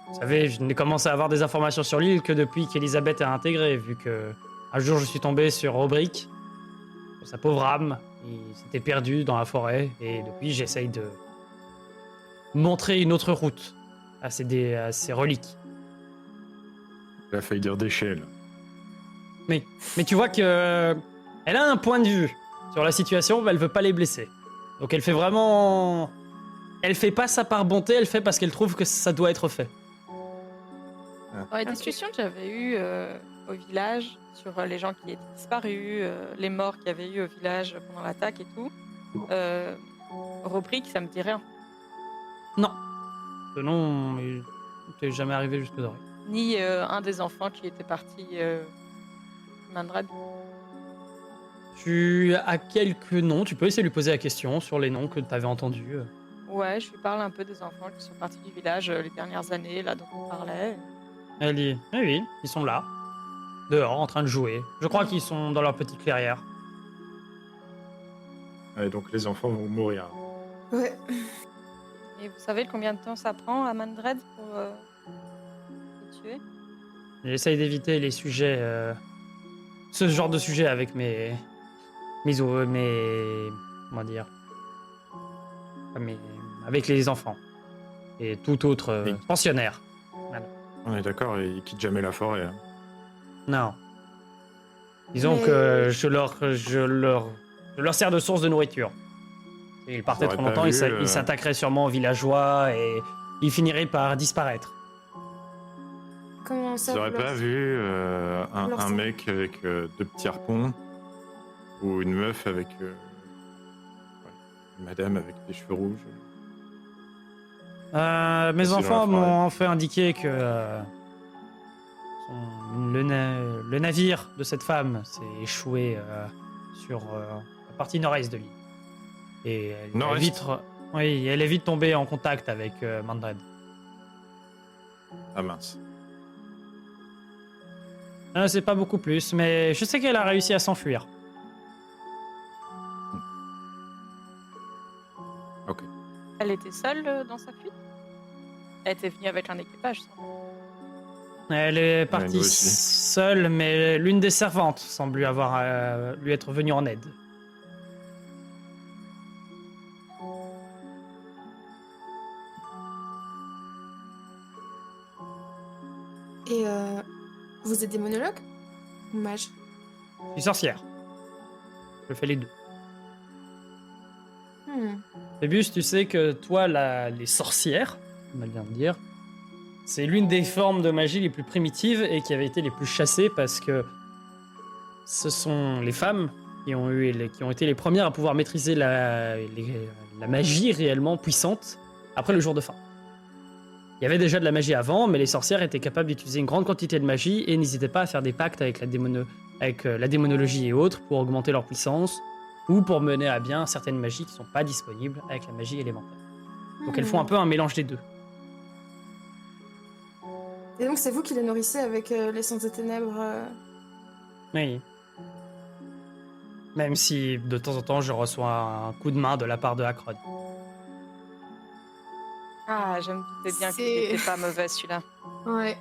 vous savez, je n'ai commencé à avoir des informations sur l'île que depuis qu'Elisabeth a intégré, vu que un jour je suis tombé sur Robrick, sur sa pauvre âme, il s'était perdu dans la forêt, et depuis j'essaye de montrer une autre route à ces reliques. Il a failli dire déchet, là. Mais tu vois que elle a un point de vue sur la situation, mais elle veut pas les blesser. Donc elle fait vraiment... Elle fait pas ça par bonté, elle fait parce qu'elle trouve que ça doit être fait. Dans les discussions que j'avais eues au village sur les gens qui étaient disparus, les morts qu'il y avait eu au village pendant l'attaque et tout, Robrick, ça me dit rien. Non. Ce nom, il t'est jamais arrivé jusque d'oreille. Ni un des enfants qui était parti Mandred. Tu as quelques noms, tu peux essayer de lui poser la question sur les noms que tu avais entendus. Ouais, je lui parle un peu des enfants qui sont partis du village les dernières années, là dont on parlait. Elle dit, oui, oui, ils sont là, dehors, en train de jouer. Je crois qu'ils sont dans leur petite clairière. Ouais, donc les enfants vont mourir. Ouais. Et vous savez combien de temps ça prend à Mandred pour les tuer? J'essaye d'éviter les sujets, ce genre de sujet avec mes comment dire, avec les enfants et tout autre Oui. pensionnaire. On est d'accord, ils quittent jamais la forêt. Hein. Non. Disons Mais- que je leur sers de source de nourriture. Ils partaient Vous trop aurez pas longtemps, vu, ils s'attaqueraient sûrement aux villageois et ils finiraient par disparaître. Comment ça Vous aurez vous pas leur- vu leur un sang. mec avec deux petits harpons ou une meuf avec une madame avec des cheveux rouges. Mes C'est dans enfants la forêt. m'ont en fait indiqué que le navire de cette femme s'est échoué sur la partie nord-est de l'île. Et Nord-est elle est vite tombée en contact avec Mandred. Ah mince. C'est pas beaucoup plus, mais je sais qu'elle a réussi à s'enfuir. Ok. Elle était seule dans sa fuite? Elle était venue avec un équipage, ça. Elle est nous partie aussi. seule, mais l'une des servantes semble lui être venue en aide. Et vous êtes démonologue ou mage? Je suis sorcière. Je fais les deux. Phébus, tu sais que toi, les sorcières, on va bien le dire, c'est l'une des formes de magie les plus primitives et qui avait été les plus chassées parce que ce sont les femmes qui ont été les premières à pouvoir maîtriser la magie réellement puissante après le jour de fin. Il y avait déjà de la magie avant, mais les sorcières étaient capables d'utiliser une grande quantité de magie et n'hésitaient pas à faire des pactes avec la démonologie et autres pour augmenter leur puissance ou pour mener à bien certaines magies qui ne sont pas disponibles avec la magie élémentaire. Donc elles font un peu un mélange des deux. Et donc c'est vous qui les nourrissez avec l'essence des ténèbres Oui. Même si de temps en temps je reçois un coup de main de la part de Akron. Ah, je me doutais bien qu'il C'est- était pas mauvais celui-là. Ouais.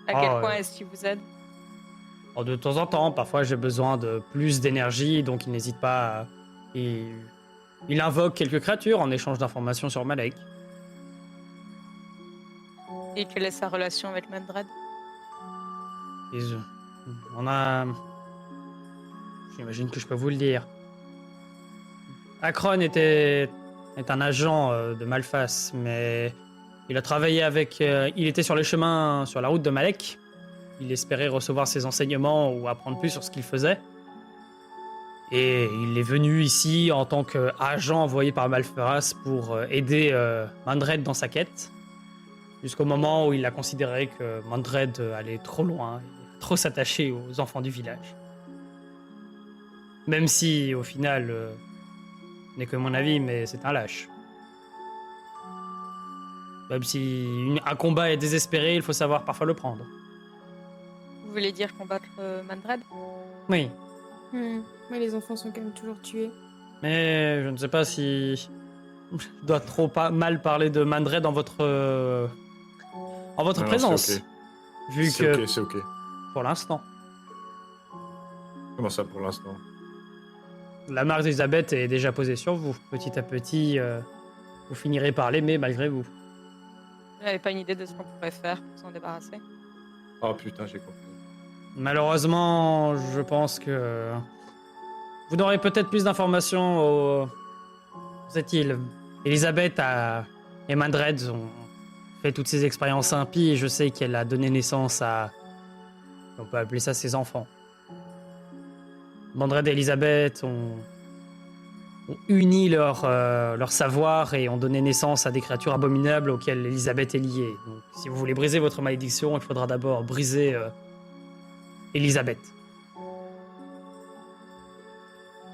À quel Ah, point ouais. est-ce qu'il vous aide? Alors, de temps en temps, parfois j'ai besoin de plus d'énergie, donc il n'hésite pas à... Il invoque quelques créatures en échange d'informations sur Malek. Et quelle est sa relation avec Mandred? On a... J'imagine que je peux vous le dire. Akron est un agent de Malphas, mais il a travaillé avec... il était sur les chemins, sur la route de Malek. Il espérait recevoir ses enseignements ou apprendre plus sur ce qu'il faisait. Et il est venu ici en tant qu'agent envoyé par Malphas pour aider Mandred dans sa quête. Jusqu'au moment où il a considéré que Mandred allait trop loin, et trop s'attacher aux enfants du village. Même si, au final, ce n'est que mon avis, mais c'est un lâche. Même si un combat est désespéré, il faut savoir parfois le prendre. Vous voulez dire combattre Mandred? Oui, Mais les enfants sont quand même toujours tués. mais je ne sais pas si je dois trop mal parler de Mandred en votre Non, présence, c'est ok. vu C'est que ok, c'est ok. pour l'instant, Comment ça pour l'instant? la marque d'Elisabeth est déjà posée sur vous. Petit à petit, vous finirez par l'aimer malgré vous. Vous n'avez pas une idée de ce qu'on pourrait faire pour s'en débarrasser? Oh putain, j'ai compris. Malheureusement, je pense que vous n'aurez peut-être plus d'informations sur cette île. Elisabeth et Mandred ont fait toutes ces expériences impies et je sais qu'elle a donné naissance à... On peut appeler ça ses enfants. Mandred et Elisabeth ont uni leur savoir et ont donné naissance à des créatures abominables auxquelles Elisabeth est liée. Donc, si vous voulez briser votre malédiction, il faudra d'abord briser Elisabeth.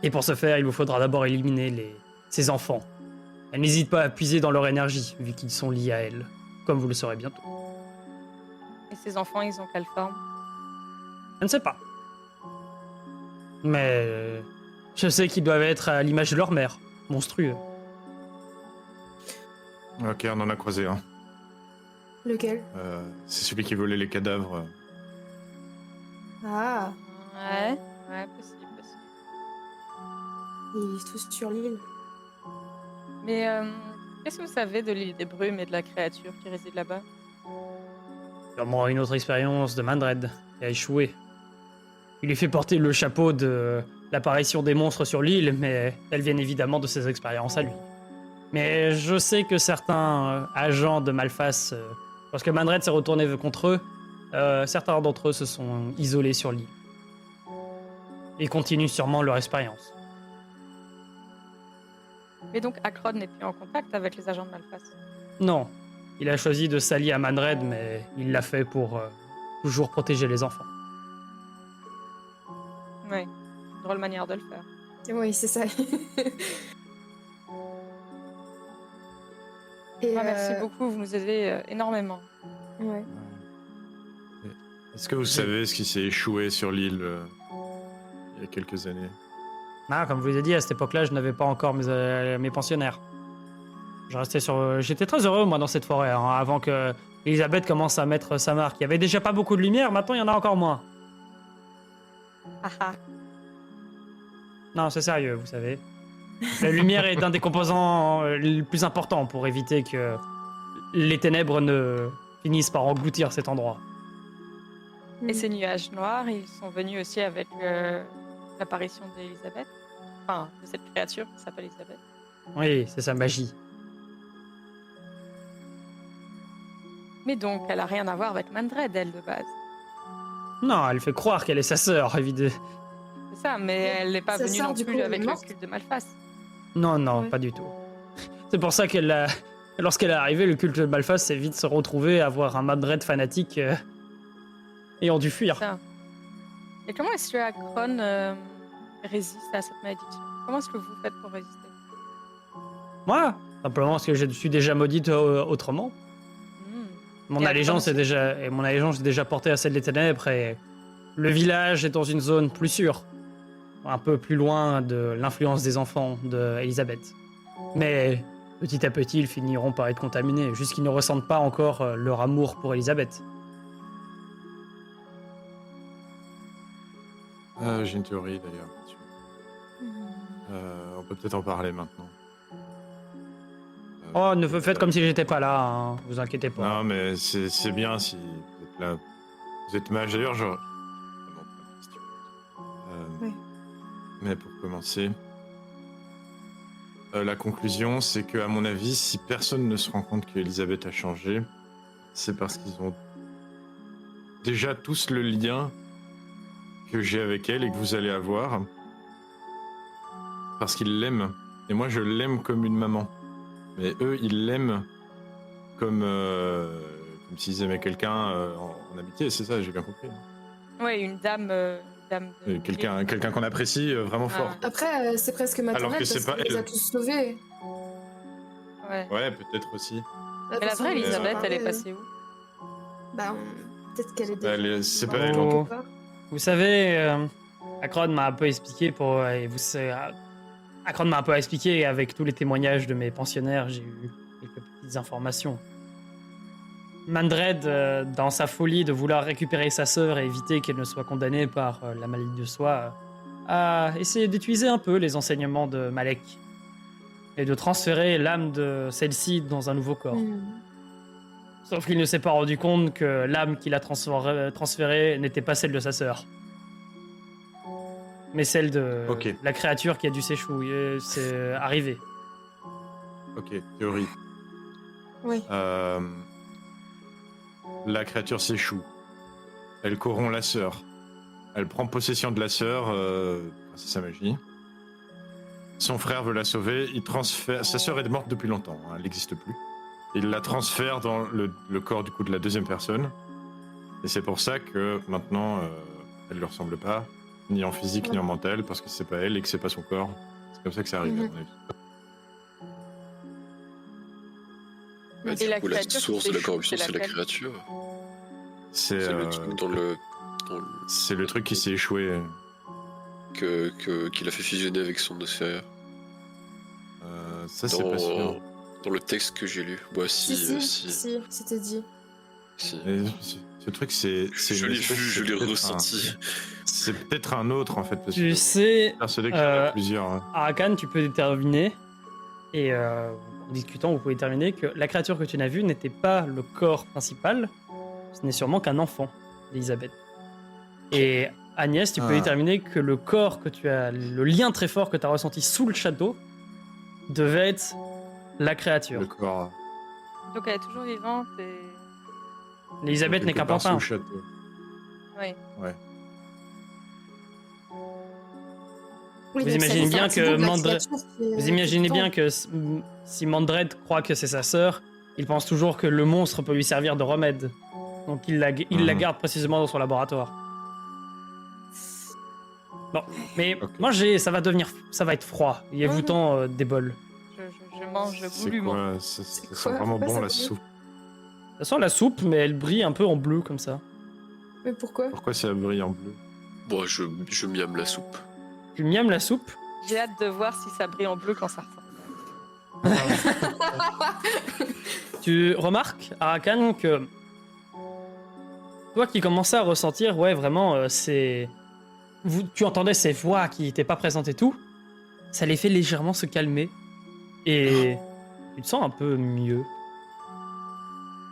Et pour ce faire, il vous faudra d'abord éliminer ses enfants. Elle n'hésite pas à puiser dans leur énergie, vu qu'ils sont liés à elle, comme vous le saurez bientôt. Et ces enfants, ils ont quelle forme? Je ne sais pas. Mais je sais qu'ils doivent être à l'image de leur mère, monstrueux. Ok, on en a croisé un. Lequel? C'est celui qui volait les cadavres. Ah, Ouais, possible. ils vivent tous sur l'île. Mais qu'est-ce que vous savez de l'île des brumes et de la créature qui réside là-bas? Sûrement une autre expérience de Mandred, qui a échoué. Il lui fait porter le chapeau de l'apparition des monstres sur l'île, mais elles viennent évidemment de ses expériences à lui. Mais je sais que certains agents de Malphas, lorsque Mandred s'est retourné contre eux, certains d'entre eux se sont isolés sur l'île. Ils continuent sûrement leur expérience. Mais donc Akrod n'est plus en contact avec les agents de Malphas. Non, il a choisi de s'allier à Mandred, mais il l'a fait pour toujours protéger les enfants. Ouais, drôle manière de le faire. Oui, c'est ça. Et Merci beaucoup, vous nous aidez énormément. Ouais. Est-ce que vous savez ce qui s'est échoué sur l'île il y a quelques années? Ah, comme je vous ai dit, à cette époque-là, je n'avais pas encore mes pensionnaires. J'étais très heureux, moi, dans cette forêt, hein, avant que Elisabeth commence à mettre sa marque. Il y avait déjà pas beaucoup de lumière, maintenant il y en a encore moins. Ah ah. Non, c'est sérieux, vous savez. La lumière est un des composants les plus importants pour éviter que les ténèbres ne finissent par engloutir cet endroit. Et ces nuages noirs, ils sont venus aussi avec l'apparition d'Elisabeth. Enfin, de cette créature qui s'appelle Elisabeth. Oui, c'est sa magie. Mais donc, elle a rien à voir avec Mandred, elle, de base. Non, elle fait croire qu'elle est sa sœur, évidemment. C'est ça, mais elle n'est pas Sa venue sœur, non du plus coup, avec est le morte. culte de Malphas. Non, Ouais. pas du tout. C'est pour ça lorsqu'elle est arrivée, le culte de Malphas s'est vite se retrouvé à avoir un Mandred fanatique ayant dû fuir. Ça. Et comment est-ce que Akron résiste à cette malédiction? Comment est-ce que vous faites pour résister? Moi, simplement parce que je suis déjà maudite autrement. Mon Et allégeance est déjà portée à celle des ténèbres et le village est dans une zone plus sûre, un peu plus loin de l'influence des enfants d'Elisabeth. Mais petit à petit, ils finiront par être contaminés, jusqu'ils ne ressentent pas encore leur amour pour Elisabeth. J'ai une théorie d'ailleurs. On peut peut-être en parler maintenant. Oh, ne faites comme si j'étais pas là, hein, vous inquiétez pas. Non, mais c'est bien si vous êtes là. Vous êtes mage d'ailleurs, genre. Vraiment plein de questions. Oui. Mais pour commencer, la conclusion, c'est que, à mon avis, si personne ne se rend compte qu'Elisabeth a changé, c'est parce qu'ils ont déjà tous le lien que j'ai avec elle et que vous allez avoir. Parce qu'ils l'aiment. Et moi, je l'aime comme une maman. Mais eux, ils l'aiment comme s'ils aimaient quelqu'un en amitié, c'est ça, j'ai bien compris. Oui, une dame. Quelqu'un qu'on apprécie vraiment Ah. fort. Après, c'est presque maternel Alors que c'est parce pas qu'il les a elle. tous sauvés. Ouais. Ouais, peut-être aussi. De toute Mais la façon, vraie on en Elisabeth, elle est parlait, passée où? Bah, peut-être qu'elle est déjà. C'est pas elle, Oh. en quelque part. Vous savez, Akron m'a un peu expliqué Akron m'a un peu expliqué avec tous les témoignages de mes pensionnaires, j'ai eu quelques petites informations. Mandred, dans sa folie de vouloir récupérer sa sœur et éviter qu'elle ne soit condamnée par la maladie de soi, a essayé d'utiliser un peu les enseignements de Malek et de transférer l'âme de celle-ci dans un nouveau corps. Hmm. Sauf qu'il ne s'est pas rendu compte que l'âme qu'il a transférée n'était pas celle de sa sœur. Mais celle de Ok. la créature qui a dû s'échouer. C'est arrivé. Ok, théorie. Oui. La créature s'échoue. Elle corrompt la sœur. Elle prend possession de la sœur grâce à sa magie. Son frère veut la sauver. Il transfère. Sa sœur est morte depuis longtemps. Hein, elle n'existe plus. Il la transfère dans le corps du coup de la deuxième personne. Et c'est pour ça que maintenant, elle ne lui ressemble pas, ni en physique ni en mental, parce que c'est pas elle et que c'est pas son corps. C'est comme ça que c'est arrivé, à mon avis. Bah, Et du la coup, la créature qui source de la s'échoue, corruption, c'est c'est la laquelle? créature. C'est C'est le truc dans le c'est le truc qui s'est échoué. qu'il a fait fusionner avec son nosphère. Ça, c'est pas sûr. Dans le texte que j'ai lu. Bah, Si, c'était dit. si. Et ce truc, c'est. Je une l'ai espèce- vu, je c'est l'ai peut-être ressenti. C'est peut-être un autre, en fait. Parce Tu que sais, persuadé qu'il y en a plusieurs. Hein. Arakan, tu peux déterminer, et en discutant, vous pouvez déterminer que la créature que tu n'as vue n'était pas le corps principal, ce n'est sûrement qu'un enfant d'Elisabeth. Et Agnès, tu peux Ah. déterminer que le corps que tu as, le lien très fort que tu as ressenti sous le château, devait être la créature. Le corps. Donc elle est toujours vivante et. Elisabeth n'est quelque qu'un part sous pantin. le château. Oui. Ouais. Oui, Vous donc ça imaginez fait bien partie que de la Mandre- créature qui est- Vous imaginez qui bien tombe. que si Mandred croit que c'est sa sœur, il pense toujours que le monstre peut lui servir de remède. Donc il la Mhm. garde précisément dans son laboratoire. Bon, mais Ok. moi ça va être froid. Il y a Mhm. vous des bols. Je mange C'est goulûment. quoi Ça C'est sent quoi vraiment Pourquoi bon ça la brûle soupe. Ça sent la soupe, mais elle brille un peu en bleu comme ça. Mais pourquoi? Pourquoi ça brille en bleu? Bon, je miame la soupe. Tu miames la soupe. J'ai hâte de voir si ça brille en bleu quand ça ressort. Tu remarques, Arakan, que toi qui commençais à ressentir, ouais, vraiment, tu entendais ces voix qui n'étaient pas présentes et tout, ça les fait légèrement se calmer. Et tu te sens un peu mieux.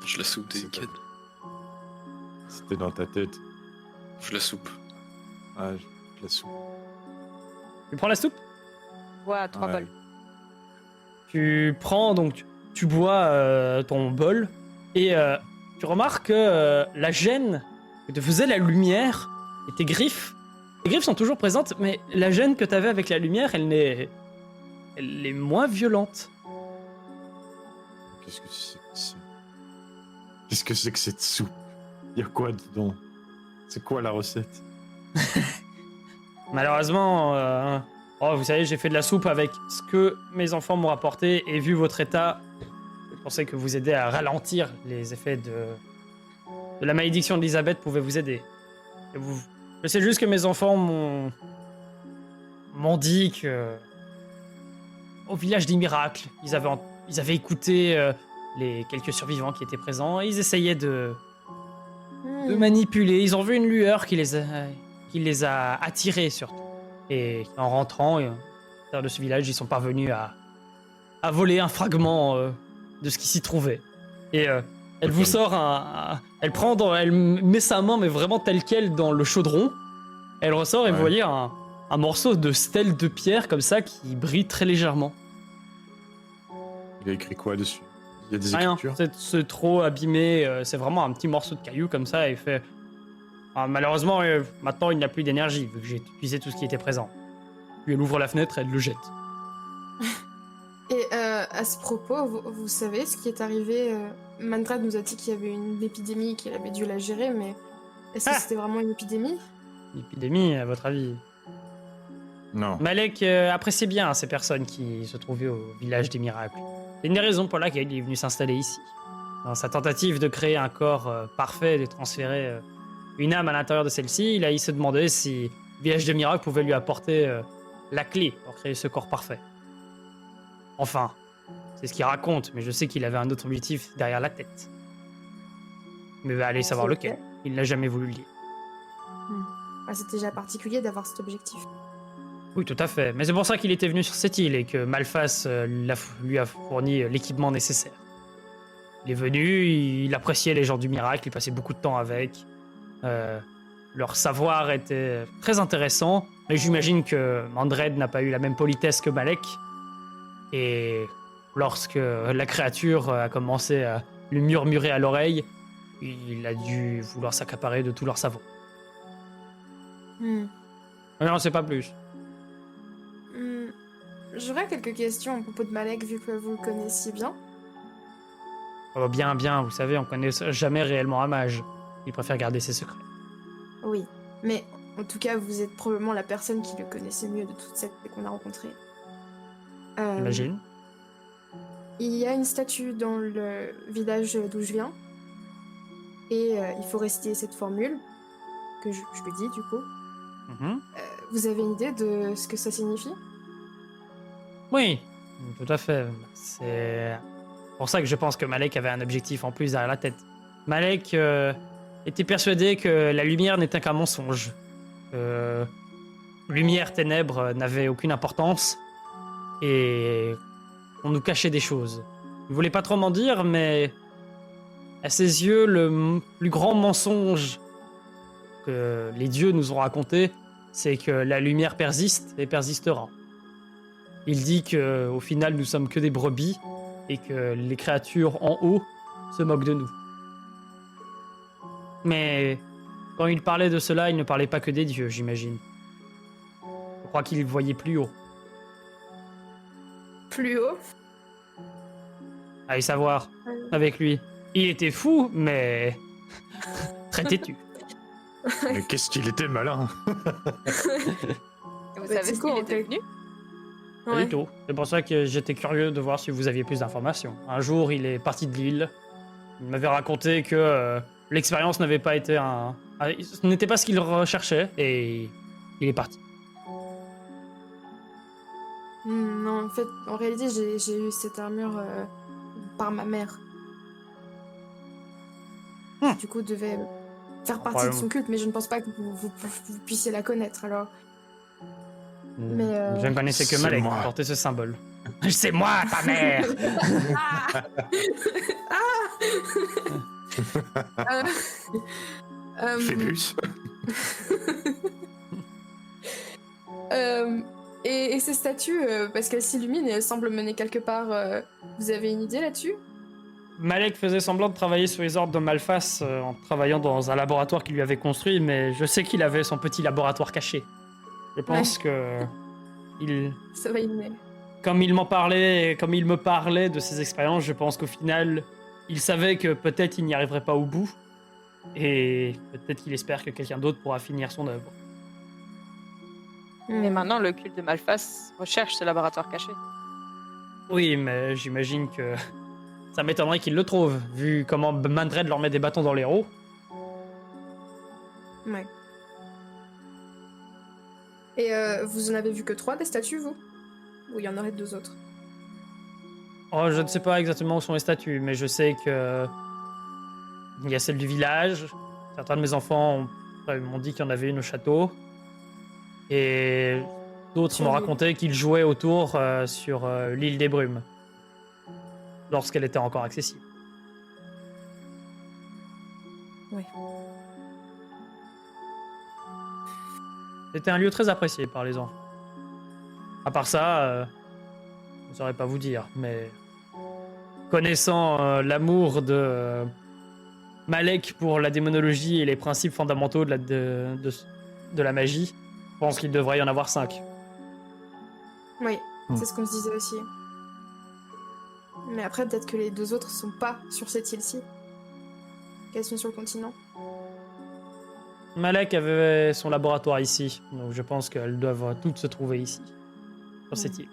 Je la soupe C'est des cannes. C'était dans ta tête. Je la soupe. Ah, je la soupe. Tu prends la soupe, Bois à 3 Ouais. bols. tu prends, donc tu bois ton bol, et tu remarques que la gêne que te faisait la lumière et tes griffes sont toujours présentes, mais la gêne que tu avais avec la lumière, elle est moins violente. Qu'est-ce que c'est que ça? Qu'est-ce que c'est que cette soupe? Y a quoi dedans? C'est quoi la recette? Malheureusement, vous savez, j'ai fait de la soupe avec ce que mes enfants m'ont apporté, et vu votre état, je pensais que vous aider à ralentir les effets de la malédiction d'Elisabeth pouvait vous aider. Je sais juste que mes enfants m'ont dit que au village des miracles, ils avaient écouté les quelques survivants qui étaient présents, et ils essayaient de manipuler. Ils ont vu une lueur qui les a attirés surtout. Et en rentrant à l'intérieur de ce village, ils sont parvenus à voler un fragment de ce qui s'y trouvait. Et elle vous sort elle met sa main, mais vraiment telle quelle, dans le chaudron. Elle ressort et Ouais. vous voyez un morceau de stèle de pierre comme ça qui brille très légèrement. Il a écrit quoi dessus? Il y a des Rien, écritures? c'est trop abîmé, c'est vraiment un petit morceau de caillou comme ça, et il fait... Ah, malheureusement, maintenant il n'a plus d'énergie, vu que j'ai utilisé tout ce qui était présent. Puis elle ouvre la fenêtre et elle le jette. Et à ce propos, vous savez ce qui est arrivé Mandrad nous a dit qu'il y avait une épidémie, qu'il avait dû la gérer, mais est-ce que Ah. c'était vraiment une épidémie? Une épidémie, à votre avis? Non. Malek appréciait bien ces personnes qui se trouvaient au village des miracles. C'est une des raisons pour laquelle il est venu s'installer ici. Dans sa tentative de créer un corps parfait, de transférer une âme à l'intérieur de celle-ci, il se demandait si le village de Miracle pouvait lui apporter la clé pour créer ce corps parfait. Enfin, c'est ce qu'il raconte, mais je sais qu'il avait un autre objectif derrière la tête. Mais va aller savoir C'est lequel. Il n'a jamais voulu le dire. Ah, c'est déjà particulier d'avoir cet objectif. Oui, tout à fait. Mais c'est pour ça qu'il était venu sur cette île et que Malphas lui a fourni l'équipement nécessaire. Il est venu, il appréciait les gens du miracle, il passait beaucoup de temps avec. Leur savoir était très intéressant. Mais j'imagine que Mandred n'a pas eu la même politesse que Malek. Et lorsque la créature a commencé à lui murmurer à l'oreille, il a dû vouloir s'accaparer de tout leur savoir. Hmm. Mais on ne sait pas plus. J'aurais quelques questions à propos de Malek, vu que vous le connaissiez bien. Oh, bien, vous savez, on connaît jamais réellement un mage. Il préfère garder ses secrets. Oui, mais en tout cas, vous êtes probablement la personne qui le connaissait mieux de toute cette qu'on a rencontrée. J'imagine. Il y a une statue dans le village d'où je viens. Et il faut réciter cette formule, que je lui dis du coup. Mhm. Vous avez une idée de ce que ça signifie? Oui, tout à fait. C'est pour ça que je pense que Malek avait un objectif en plus derrière la tête. Malek était persuadé que la lumière n'était qu'un mensonge. Lumière, ténèbres n'avaient aucune importance. Et on nous cachait des choses. Il voulait pas trop m'en dire, mais à ses yeux, le plus grand mensonge que les dieux nous ont raconté, c'est que la lumière persiste et persistera. Il dit que au final, nous sommes que des brebis et que les créatures en haut se moquent de nous. Mais quand il parlait de cela, il ne parlait pas que des dieux, j'imagine. Je crois qu'il voyait plus haut. Plus haut? Allez savoir, avec lui. Il était fou, mais très têtu. Mais qu'est-ce qu'il était malin. Et vous Ouais, savez c'est ce cool, qu'il en était fait. venu? Pas du tout. C'est pour ça que j'étais curieux de voir si vous aviez plus d'informations. Un jour, il est parti de l'île. Il m'avait raconté que l'expérience n'avait pas été ce n'était pas ce qu'il recherchait et il est parti. Non, en fait, en réalité, j'ai eu cette armure par ma mère. Hmm. Du coup, devait faire partie de Probablement. son culte, mais je ne pense pas que vous puissiez la connaître, alors... Mais, Je ne connaissais que c'est Malek moi. qui portait ce symbole. C'est moi, ta mère. Phébus. Et ces statues, parce qu'elles s'illuminent et elles semblent mener quelque part, vous avez une idée là-dessus? Malek faisait semblant de travailler sous les ordres de Malphas en travaillant dans un laboratoire qu'il lui avait construit, mais je sais qu'il avait son petit laboratoire caché. Je pense que Ça va y mener. comme il m'en parlait, comme il me parlait de ses expériences, je pense qu'au final, il savait que peut-être il n'y arriverait pas au bout, et peut-être qu'il espère que quelqu'un d'autre pourra finir son œuvre. Mais maintenant, le culte de Malphas recherche ce laboratoire caché. Oui, mais j'imagine que ça m'étonnerait qu'il le trouve, vu comment Mandred leur met des bâtons dans les roues. Ouais. Et vous en avez vu que 3 des statues, vous? Ou il y en aurait 2 autres? Oh, je ne sais pas exactement où sont les statues, mais je sais que il y a celle du village. Certains de mes enfants m'ont dit qu'il y en avait une au château. Et d'autres m'ont raconté qu'ils jouaient autour sur l'île des Brumes. Lorsqu'elle était encore accessible. Ouais. C'était un lieu très apprécié par les enfants. À part ça, je ne saurais pas vous dire, mais connaissant l'amour de Malek pour la démonologie et les principes fondamentaux de la magie, je pense qu'il devrait y en avoir 5. Oui, c'est ce qu'on se disait aussi. Mais après, peut-être que les 2 autres sont pas sur cette île-ci. Qu'elles sont sur le continent. Malek avait son laboratoire ici, donc je pense qu'elles doivent toutes se trouver ici, sur cette île.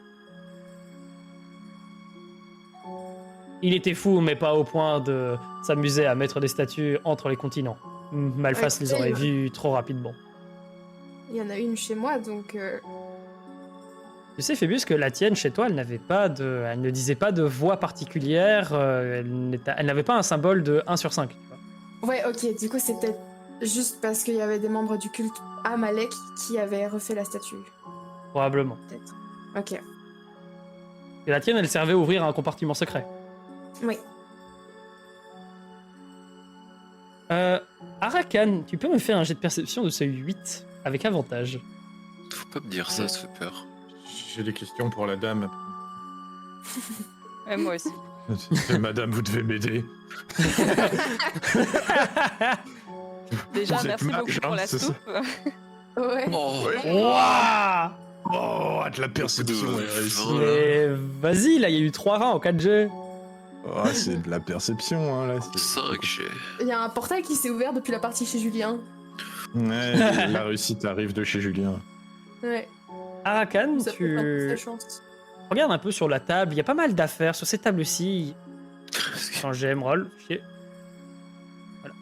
Il était fou, mais pas au point de s'amuser à mettre des statues entre les continents. Malphas Ouais, les aurait il- vus trop rapidement. Il y en a une chez moi, donc Tu sais, Phébus, que la tienne, chez toi, elle n'avait pas de... Elle ne disait pas de voix particulière, elle n'avait pas un symbole de 1 sur 5. Tu vois. ouais, ok. Du coup, c'est peut-être juste parce qu'il y avait des membres du culte Amalek qui avaient refait la statue, Probablement. peut-être. Ok. Et la tienne, elle servait à ouvrir un compartiment secret. Oui. Arakan, tu peux me faire un jet de perception de seuil 8 avec avantage. Faut pas me dire ça fait peur. J'ai des questions pour la dame. Ouais, moi aussi. Madame, vous devez m'aider. Déjà, Vous êtes merci mage, beaucoup pour hein, la c'est ça. soupe. Ouais. Oh, Ouah. Oh, de la perception Beaucoup de est réussie. vin. Mais vas-y, là, il y a eu 3 20 en 4G. Oh, c'est de la perception, hein, là. 5 j'ai. Il y a un portail qui s'est ouvert depuis la partie chez Julien. Ouais, la réussite arrive de chez Julien. Ouais. Arakan, Ça peut porter sa tu chance. regardes un peu sur la table, il y a pas mal d'affaires sur cette table-ci. Quand j'aime roll, chier. Voilà.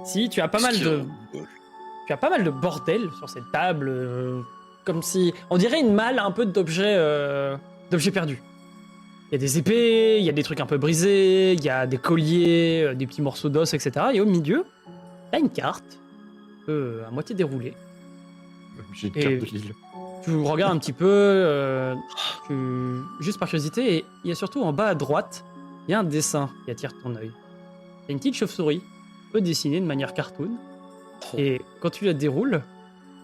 Si, tu as pas mal de... Tu as pas mal de bordel sur cette table, comme si... On dirait une malle un peu d'objets perdus. Il y a des épées, il y a des trucs un peu brisés, il y a des colliers, des petits morceaux d'os, etc. Et au milieu, t'as une carte, à moitié déroulée. J'ai une Et- carte de l'île. Tu regardes un petit peu, juste par curiosité, et il y a surtout en bas à droite, il y a un dessin qui attire ton œil. Il y a une petite chauve-souris, un peu dessinée de manière cartoon, et quand tu la déroules,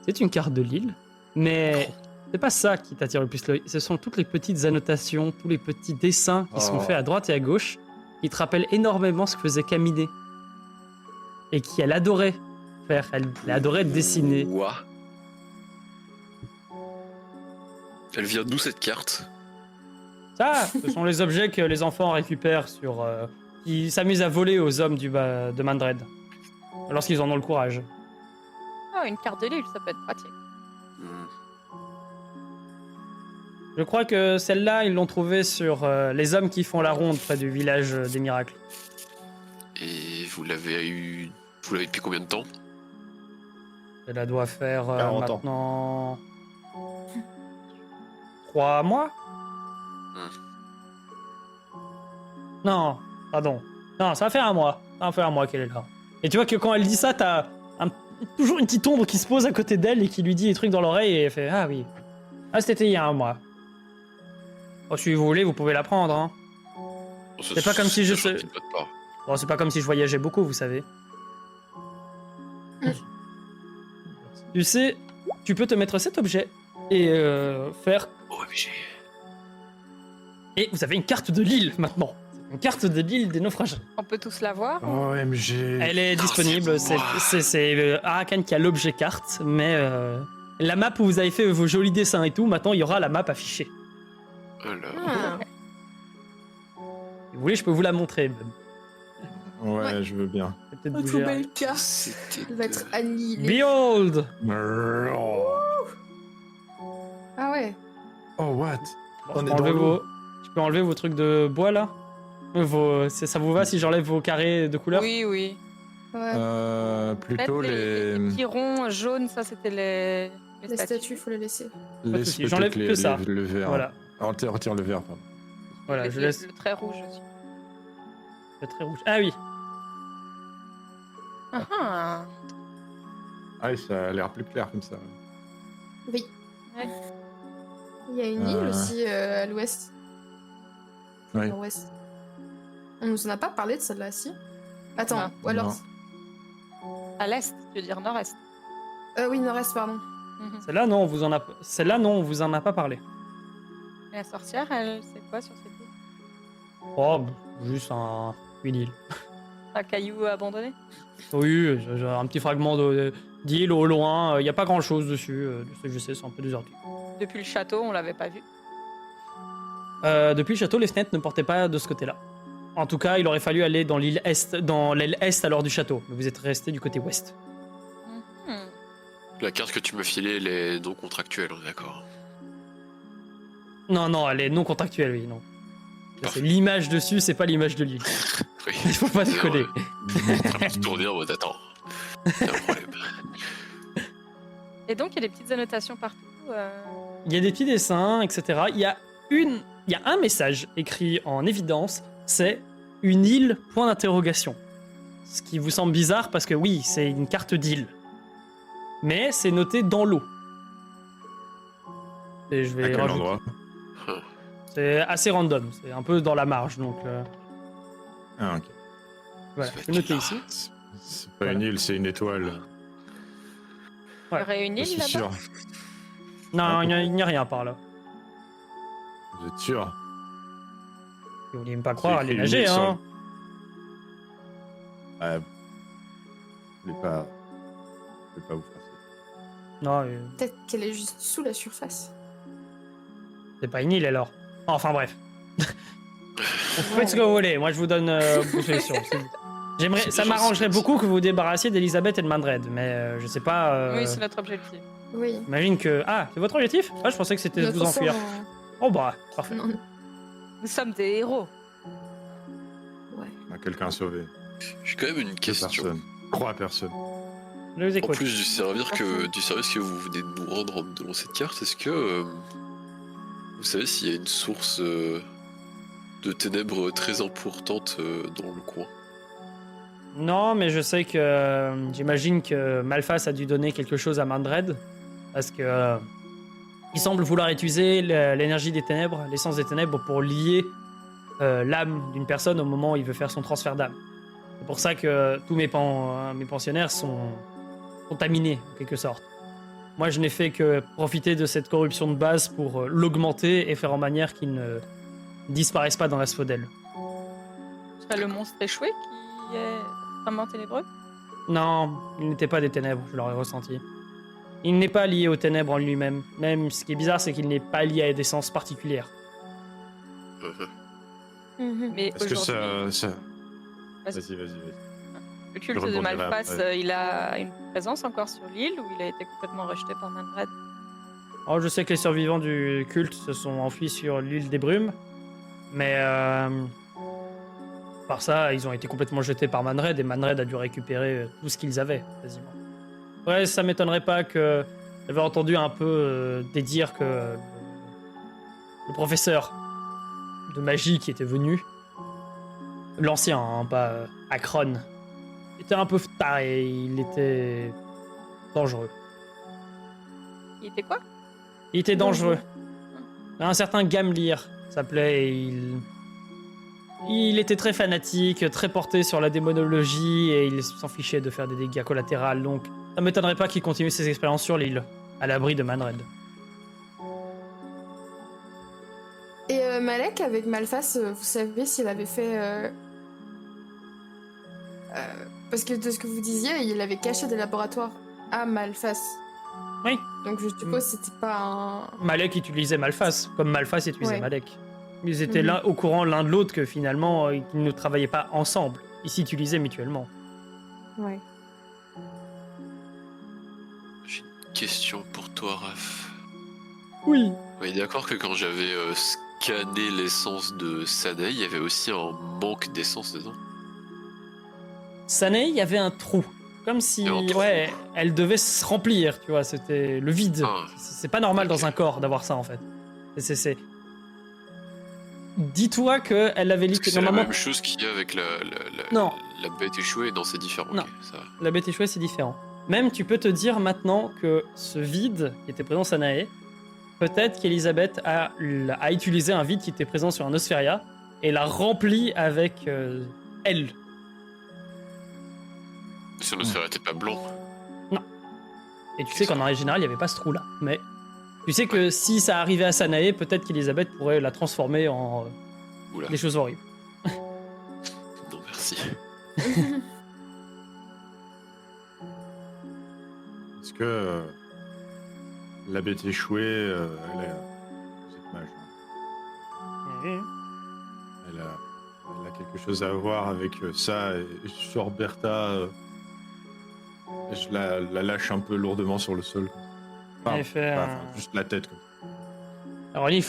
c'est une carte de l'île, mais c'est pas ça qui t'attire le plus l'œil, ce sont toutes les petites annotations, tous les petits dessins qui sont Oh. faits à droite et à gauche, qui te rappellent énormément ce que faisait Camille, et qu'elle adorait faire, elle adorait dessiner. Ouah. Elle vient d'où cette carte? Ça, ce sont les objets que les enfants récupèrent qui s'amusent à voler aux hommes de Mandred. Lorsqu'ils en ont le courage. Oh, une carte de l'île, ça peut être pratique. Hmm. Je crois que celle-là, ils l'ont trouvée sur les hommes qui font la ronde près du village des miracles. Et vous l'avez eu. Vous l'avez depuis combien de temps? Cela doit faire 40 ans. maintenant 3 mois. Non, pardon. Non, ça va faire un mois. Ça va faire un mois qu'elle est là. Et tu vois que quand elle dit ça, t'as toujours une petite ombre qui se pose à côté d'elle et qui lui dit des trucs dans l'oreille et elle fait ah oui. Ah, c'était il y a un mois. Oh, si vous voulez, vous pouvez la prendre. Hein. C'est pas comme si je sais. sais- Bon, c'est pas comme si je voyageais beaucoup, vous savez. Tu sais, tu peux te mettre cet objet et faire. OMG. Et vous avez une carte de l'île maintenant. Une carte de l'île des naufragés. On peut tous la voir. OMG. Elle est Putain, disponible. c'est moi. C'est Arakan qui a l'objet carte, mais la map où vous avez fait vos jolis dessins et tout, maintenant il y aura la map affichée. Alors. Ah. Si vous voulez, je peux vous la montrer. Même. Ouais, je veux bien. Je vais peut-être Oh, bouger. trop belle carte. C'était. Elle va être annihilée. Behold. Oh, Ah ouais. oh what? Bon, On je, est peux dans enlever l'eau. je peux enlever vos trucs de bois là. Ça vous va si j'enlève vos carrés de couleur? Oui, oui. Ouais. Plutôt Peut-être les petits ronds jaunes, ça c'était les Les statues, faut les laisser. de laisse soucis, j'enlève peut-être que ça. le verre. Voilà, Retire le verre, pardon. voilà, le, je laisse le trait rouge aussi. le trait rouge. Ah oui. Ah, ah. Ah, ça a l'air plus clair comme ça. Oui. Ouais. Il y a une île aussi à l'ouest. Ouais. Nord-ouest. On nous en a pas parlé de celle-là, si. Attends, Non. ou alors. À l'est, tu veux dire nord-est. Oui, nord-est, pardon. Mhm. Celle-là non, on vous en a pas parlé. Et la sorcière, elle, c'est quoi sur cette île? Oh, juste une île. Un caillou abandonné? Oui, j'ai un petit fragment d'île au loin. Il n'y a pas grand-chose dessus. De ce que je sais, c'est un peu déserté. Depuis le château, on l'avait pas vu. Depuis le château, les fenêtres ne portaient pas de ce côté-là. En tout cas, il aurait fallu aller dans l'aile est alors du château. Mais vous êtes resté du côté ouest. Mhm. La carte que tu m'as filée, elle est non contractuelle, on est d'accord. Non, non, elle est non contractuelle, oui, non. C'est l'image dessus, c'est pas l'image de l'île. Oui. Il faut pas C'est déconner. vrai. Un petit tourner en mode attends. Il y a un problème. Et donc, il y a des petites annotations partout. Il y a des petits dessins, etc. Il y a un message écrit en évidence, c'est une île, point d'interrogation. Ce qui vous semble bizarre parce que oui, c'est une carte d'île. Mais c'est noté dans l'eau. Et je À vais quel rajouter. endroit? C'est assez random, c'est un peu dans la marge, donc Ah, ok. voilà, Ça va c'est être noté là. ici. C'est pas Voilà. une île, c'est une étoile. Il y aurait une Je île suis là-bas. sûr. Non, il n'y a rien par là. Vous êtes sûr? Vous voulez même pas croire, écrit allez une nager, île sur hein. Ouais. Je voulais pas vous faire ça. Non, Peut-être qu'elle est juste sous la surface. c'est pas une île alors. Enfin bref. Vous faites ce que vous voulez, moi je vous donne vos solutions. C'est Ça déjà m'arrangerait ça. beaucoup que vous vous débarrassiez d'Elisabeth et de Mandred, mais je sais pas. Oui, c'est notre objectif. Oui. J'imagine que. Ah, c'est votre objectif? Ah, je pensais que c'était de Notre vous enfuir. sort Oh bah, parfait. Non, Nous sommes des héros. ouais. On a quelqu'un à sauver. J'ai quand même une Deux question. personnes. 3 personnes. Je vous En écoute. plus du service que vous venez de nous rendre en nous donnant cette carte, est-ce que vous savez s'il y a une source de ténèbres très importante dans le coin? Non, mais je sais que. J'imagine que Malphas a dû donner quelque chose à Mandred. Parce que. Il semble vouloir utiliser l'énergie des ténèbres, l'essence des ténèbres, pour lier l'âme d'une personne au moment où il veut faire son transfert d'âme. C'est pour ça que tous mes pensionnaires sont contaminés, en quelque sorte. Moi, je n'ai fait que profiter de cette corruption de base pour l'augmenter et faire en manière qu'il ne disparaisse pas dans l'asphodèle. Ce serait le monstre échoué qui est extrêmement ténébreux. Non, il n'était pas des ténèbres, je l'aurais ressenti. Il n'est pas lié aux ténèbres en lui-même. Même, ce qui est bizarre, c'est qu'il n'est pas lié à des essences particulières. Mais Est-ce que aujourd'hui, ça... Vas-y. Vas-y. le culte Je de rebondirai Malphas, après. il a une présence encore sur l'île ou il a été complètement rejeté par Mandred? Oh, je sais que les survivants du culte se sont enfuis sur l'île des Brumes, mais par ça, ils ont été complètement jetés par Manred et Manred a dû récupérer tout ce qu'ils avaient, quasiment. Ouais, ça m'étonnerait pas que j'avais entendu un peu des dires que le professeur de magie qui était venu, l'ancien, hein, pas Akron, était un peu taré, il était dangereux. Il était quoi? Il était dangereux. Un certain Gamlir s'appelait et il était très fanatique, très porté sur la démonologie et il s'en fichait de faire des dégâts collatéraux. Donc ça m'étonnerait pas qu'il continue ses expériences sur l'île, à l'abri de Manred. Et Malek, avec Malphas, vous savez s'il avait fait... parce que de ce que vous disiez, il avait caché des laboratoires à Malphas. Oui. Donc je suppose que c'était pas un... Malek utilisait Malphas, comme Malphas utilisait Ouais. Malek. Ils étaient Mhm. là au courant l'un de l'autre que finalement ils ne travaillaient pas ensemble. Ils s'utilisaient mutuellement. Ouais. J'ai une question pour toi, Raph. Oui. Oui, d'accord que quand j'avais scanné l'essence de Sanei, il y avait aussi un manque d'essence dedans. Sanei, il y avait un trou. Comme si, Il y a un trou. ouais, elle devait se remplir, tu vois, c'était le vide. Ah. C'est pas normal dans un corps d'avoir ça, en fait. C'est... Dis-toi qu'elle avait Est-ce que liqué... c'est la Normalement, même chose qu'il y a avec Non. la bête échouée? Non, c'est différent. Non. ok, ça va. la bête échouée, c'est différent. Même, tu peux te dire maintenant que ce vide qui était présent sur Sanae, peut-être qu'Elisabeth a utilisé un vide qui était présent sur un Osferia et l'a rempli avec elle. Si notre sphère était pas blanc. Et tu sais qu'en règle générale, il n'y avait pas ce trou-là. Mais tu sais que si ça arrivait à Sanae, peut-être qu'Elisabeth pourrait la transformer en Oula. des choses horribles. Non, merci. Est-ce que la bête échouée, elle a... Vous êtes mage, hein. Elle a quelque chose à voir avec ça. Et sur Bertha, je la lâche un peu lourdement sur le sol. Elle fait, Enfin, juste la tête. Quoi. Alors tu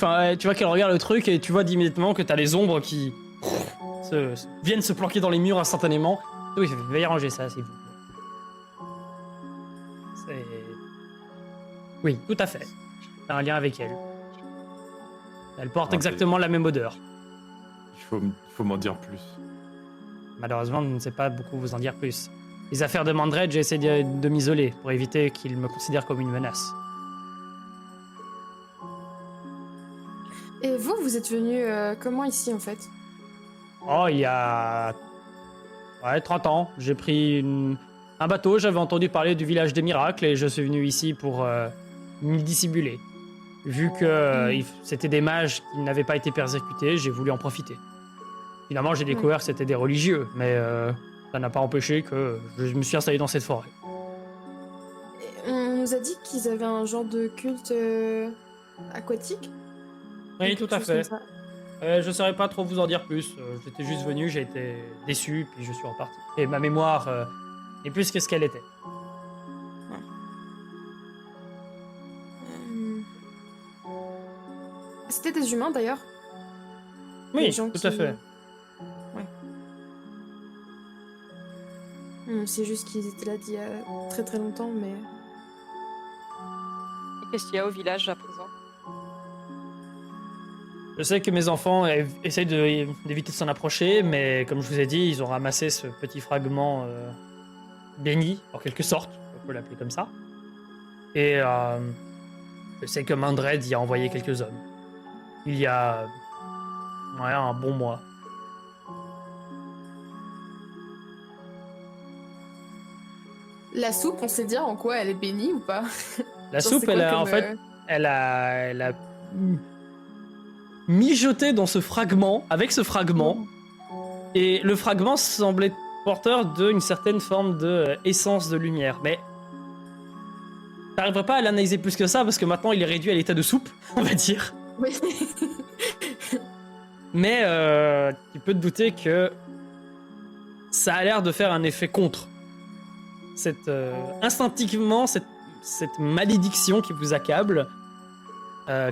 vois qu'elle regarde le truc et tu vois immédiatement que t'as les ombres qui viennent se planquer dans les murs instantanément. Oui, veuillez ranger ça, s'il vous plaît. C'est... Oui, tout à fait. T'as un lien avec elle. Elle porte Ah, exactement la même odeur. Il faut m'en dire plus. Malheureusement, je ne sais pas beaucoup vous en dire plus. Les affaires de Mandred, j'ai essayé de m'isoler pour éviter qu'il me considère comme une menace. Et vous êtes venu comment ici en fait? Oh, il y a... Ouais, 30 ans, j'ai pris un bateau, j'avais entendu parler du village des miracles et je suis venu ici pour m'y dissimuler. Vu que c'était des mages qui n'avaient pas été persécutés, j'ai voulu en profiter. Finalement, j'ai découvert que c'était des religieux, mais ça n'a pas empêché que je me suis installé dans cette forêt. Et on nous a dit qu'ils avaient un genre de culte aquatique. Oui, Quelque tout à chose fait. comme ça. Je ne saurais pas trop vous en dire plus. J'étais juste venu, j'ai été déçu, puis je suis reparti. Et ma mémoire est plus que ce qu'elle était. C'était des humains d'ailleurs. Oui, Des gens tout à qui- fait. C'est juste qu'ils étaient là d'il y a très très longtemps, mais... Et qu'est-ce qu'il y a au village à présent? Je sais que mes enfants essayent d'éviter de s'en approcher, mais comme je vous ai dit, ils ont ramassé ce petit fragment béni, en quelque sorte, on peut l'appeler comme ça. Et je sais que Mandred y a envoyé quelques hommes. Il y a un bon mois. La soupe, on sait dire en quoi elle est bénie ou pas? La Genre, soupe, c'est quoi elle a, comme, en fait, elle a mijoté dans ce fragment, avec ce fragment, et le fragment semblait porteur d'une certaine forme de essence de lumière. Mais t'arriverais pas à l'analyser plus que ça, parce que maintenant il est réduit à l'état de soupe, on va dire. Oui. Mais tu peux te douter que ça a l'air de faire un effet contre. Instinctivement, cette malédiction qui vous accable,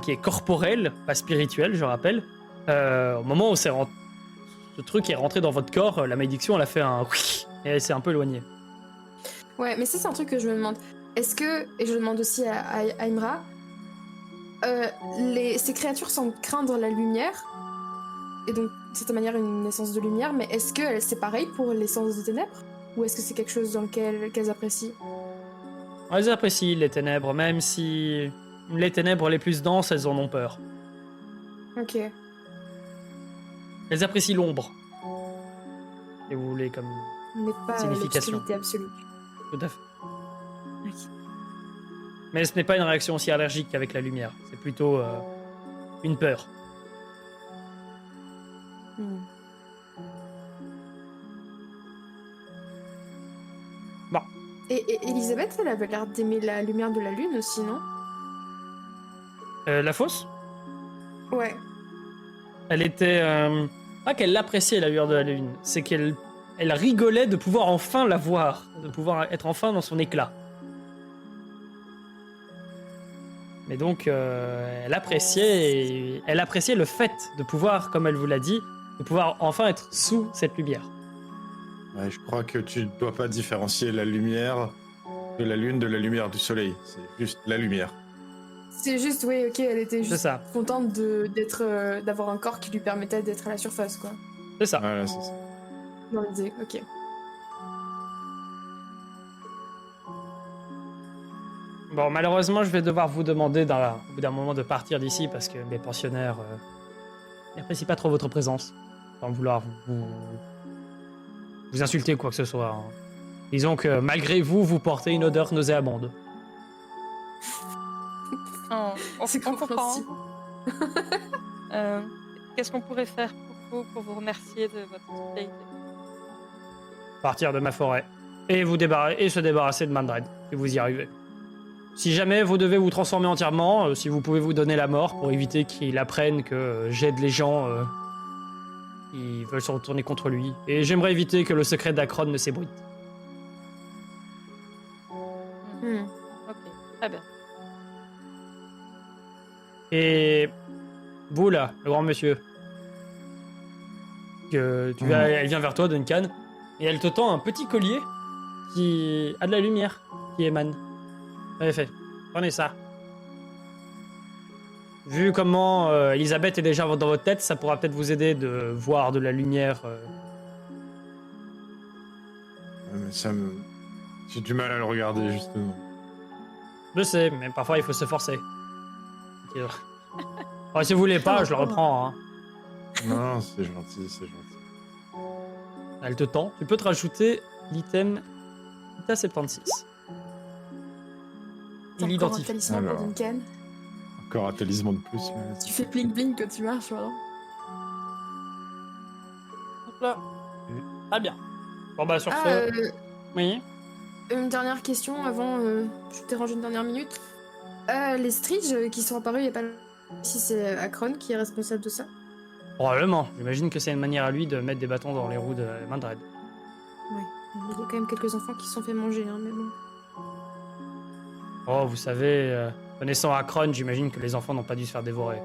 qui est corporelle, pas spirituelle, je rappelle, au moment où ce truc est rentré dans votre corps, la malédiction, elle a fait un... Et elle s'est un peu éloignée. Ouais, mais ça c'est un truc que je me demande. Est-ce que, et je le demande aussi à Imra, ces créatures semblent craindre la lumière, et donc de cette manière une essence de lumière, mais est-ce que c'est pareil pour l'essence de ténèbres? Ou est-ce que c'est quelque chose dans lequel qu'elles apprécient? Elles apprécient les ténèbres, même si les ténèbres les plus denses, elles en ont peur. Ok. Elles apprécient l'ombre. Et vous voulez comme... Mais pas Signification. l'obscurité absolue. Tout à fait. Ok. Mais ce n'est pas une réaction aussi allergique qu'avec la lumière. C'est plutôt une peur. Hmm. Bon. Et Elisabeth, elle avait l'air d'aimer la lumière de la lune aussi, non? La fausse, Ouais. elle était... pas qu'elle appréciait la lueur de la lune, c'est qu'elle rigolait de pouvoir enfin la voir, de pouvoir être enfin dans son éclat. Mais donc, elle appréciait le fait de pouvoir, comme elle vous l'a dit, de pouvoir enfin être sous cette lumière. Ouais, je crois que tu ne dois pas différencier la lumière de la lune de la lumière du soleil. C'est juste la lumière. C'est juste, oui, ok, elle était C'est juste ça, contente d'avoir un corps qui lui permettait d'être à la surface, quoi. c'est ça. Voilà, c'est ça. Dans l'idée, ok. Bon, malheureusement, je vais devoir vous demander au bout d'un moment de partir d'ici parce que mes pensionnaires n'apprécient pas trop votre présence. Sans vouloir vous insulter ou quoi que ce soit. Hein. Disons que malgré vous, vous portez une odeur nauséabonde. Oh, C'est on comprend. compréhensible. Qu'est-ce qu'on pourrait faire pour vous remercier de votre hospitalité? Partir de ma forêt. Et se débarrasser de Mandred, si vous y arrivez. Si jamais vous devez vous transformer entièrement, si vous pouvez vous donner la mort pour éviter qu'il apprenne que j'aide les gens qui veulent se retourner contre lui. Et j'aimerais éviter que le secret d'Akron ne s'ébruite. Hmm. Ok, très bien. Et vous là, le grand monsieur. Elle vient vers toi, Duncan, et elle te tend un petit collier qui a de la lumière qui émane. En effet, prenez ça. Vu comment Elisabeth est déjà dans votre tête, ça pourra peut-être vous aider de voir de la lumière. Mais j'ai du mal à le regarder, justement. Je sais, mais parfois il faut se forcer. Ok. Enfin, si vous voulez pas, je le reprends. Hein. Non, c'est gentil, c'est gentil. Elle te tend. Tu peux te rajouter l'item Ita 76. Il Encore un identifie. talisman pour Alors. Duncan. Encore un talisman de plus, mais... Tu fais bling bling quand tu marches, voilà. Hop là. Ah bien. Bon bah sur Ah, ce... Oui. une dernière question avant, je te dérange une dernière minute. Les Stridge qui sont apparus il y a pas longtemps, si c'est Akron qui est responsable de ça. Probablement. J'imagine que c'est une manière à lui de mettre des bâtons dans les roues de Mandred. Ouais. Il y a quand même quelques enfants qui se sont fait manger, hein, mais bon. Oh, vous savez, connaissant Akron, j'imagine que les enfants n'ont pas dû se faire dévorer.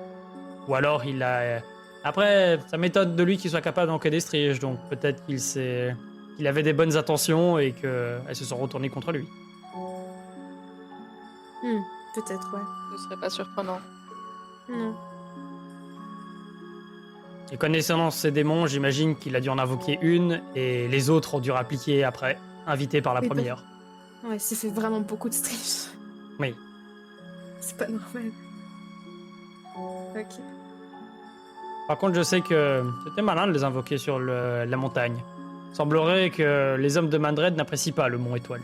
Ou alors il a... Après, ça m'étonne de lui qu'il soit capable d'enquêter des striges, donc peut-être qu'il avait des bonnes intentions et qu'elles se sont retournées contre lui. Peut-être, ouais. Ce serait pas surprenant. Non. Et connaissant ces démons, j'imagine qu'il a dû en invoquer une et les autres ont dû répliquer après, invités par la Oui, première. Ouais, c'est fait vraiment beaucoup de Stridge. Oui. C'est pas normal. Ok. Par contre, je sais que c'était malin de les invoquer sur la montagne. Semblerait que les hommes de Mandred n'apprécient pas le mont Étoile.